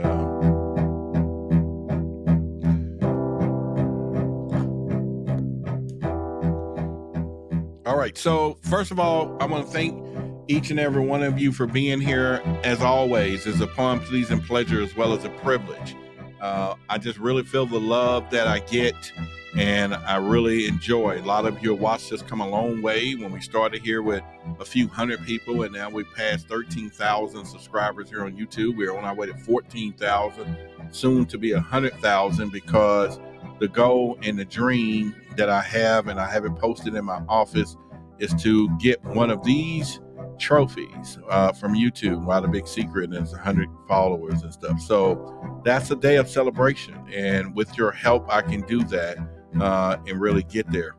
S1: all right. So first of all, I want to thank each and every one of you for being here. As always, it's a fun, pleasing pleasure as well as a privilege. I just really feel the love that I get, and I really enjoy. A lot of you have watched us come a long way. When we started here with a few hundred people, and now we've passed 13,000 subscribers here on YouTube. We're on our way to 14,000, soon to be 100,000, because the goal and the dream that I have, and I have it posted in my office, is to get one of these trophies from YouTube. Why the big secret is 100 followers and stuff. So that's a day of celebration, and with your help I can do that and really get there.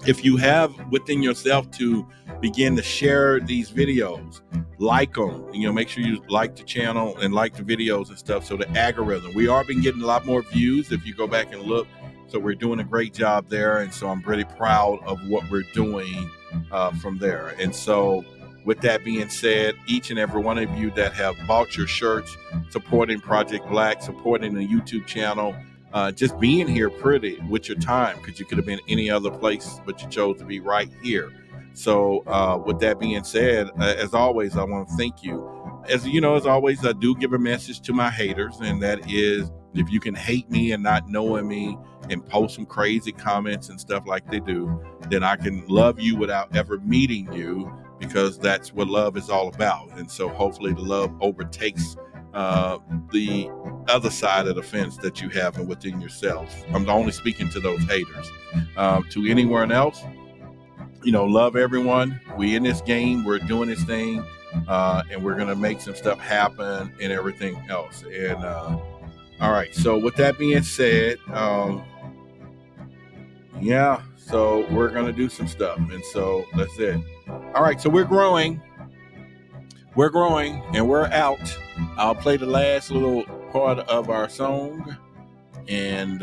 S1: If you have within yourself to begin to share these videos, like them, make sure you like the channel and like the videos and stuff. So the algorithm, we are been getting a lot more views if you go back and look. So we're doing a great job there, and so I'm really proud of what we're doing from there. And so with that being said, each and every one of you that have bought your shirts, supporting Project Black, supporting the YouTube channel, just being here pretty with your time, because you could have been any other place, but you chose to be right here. So with that being said, as always, I want to thank you. As you know, as always, I do give a message to my haters, and that is, if you can hate me and not knowing me and post some crazy comments and stuff like they do, then I can love you without ever meeting you, because that's what love is all about. And so hopefully the love overtakes the other side of the fence that you have within yourself. I'm only speaking to those haters. To anyone else, love everyone. We in this game, we're doing this thing, and we're going to make some stuff happen and everything else. And all right, so with that being said, so we're going to do some stuff. And so that's it. All right, so we're growing, and we're out. I'll play the last little part of our song and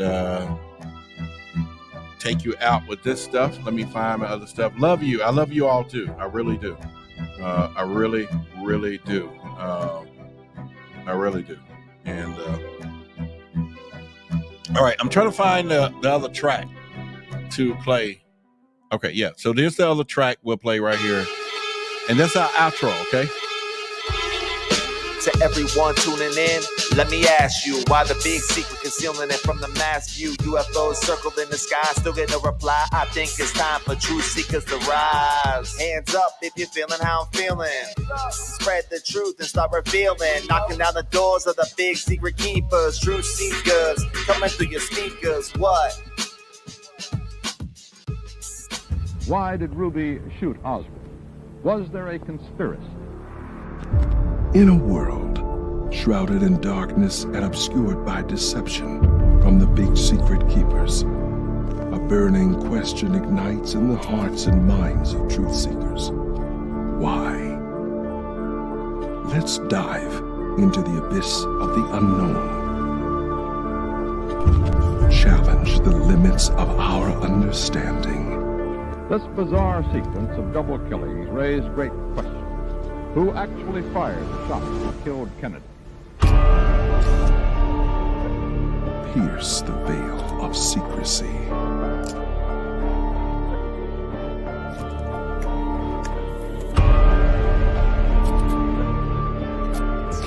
S1: take you out with this stuff. Let me find my other stuff. Love you. I love you all too. I really do. I really, really do. I really do. And all right, I'm trying to find the other track to play. Okay, yeah. So there's the other track we'll play right here. And that's our outro, okay?
S12: To everyone tuning in, let me ask you, why the big secret concealing it from the mass view? UFOs circled in the sky, still get no reply. I think it's time for truth seekers to rise. Hands up if you're feeling how I'm feeling. Spread the truth and start revealing. Knocking down the doors of the big secret keepers. Truth seekers coming through your speakers. What?
S14: Why did Ruby shoot Oswald? Was there a conspiracy?
S15: In a world shrouded in darkness and obscured by deception from the big secret keepers, a burning question ignites in the hearts and minds of truth seekers. Why? Let's dive into the abyss of the unknown. Challenge the limits of our understanding.
S14: This bizarre sequence of double killings raised great questions. Who actually fired the shot that killed Kennedy?
S15: Pierce the veil of secrecy.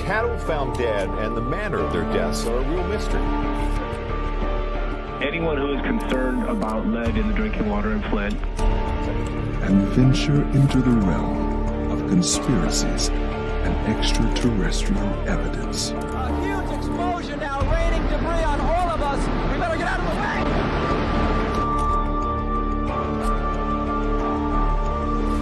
S6: Cattle found dead and the manner of their deaths are a real mystery.
S7: Anyone who is concerned about lead in the drinking water in Flint.
S15: And venture into the realm of conspiracies and extraterrestrial evidence.
S16: A huge explosion now, raining debris on all of us. We better get out of the way!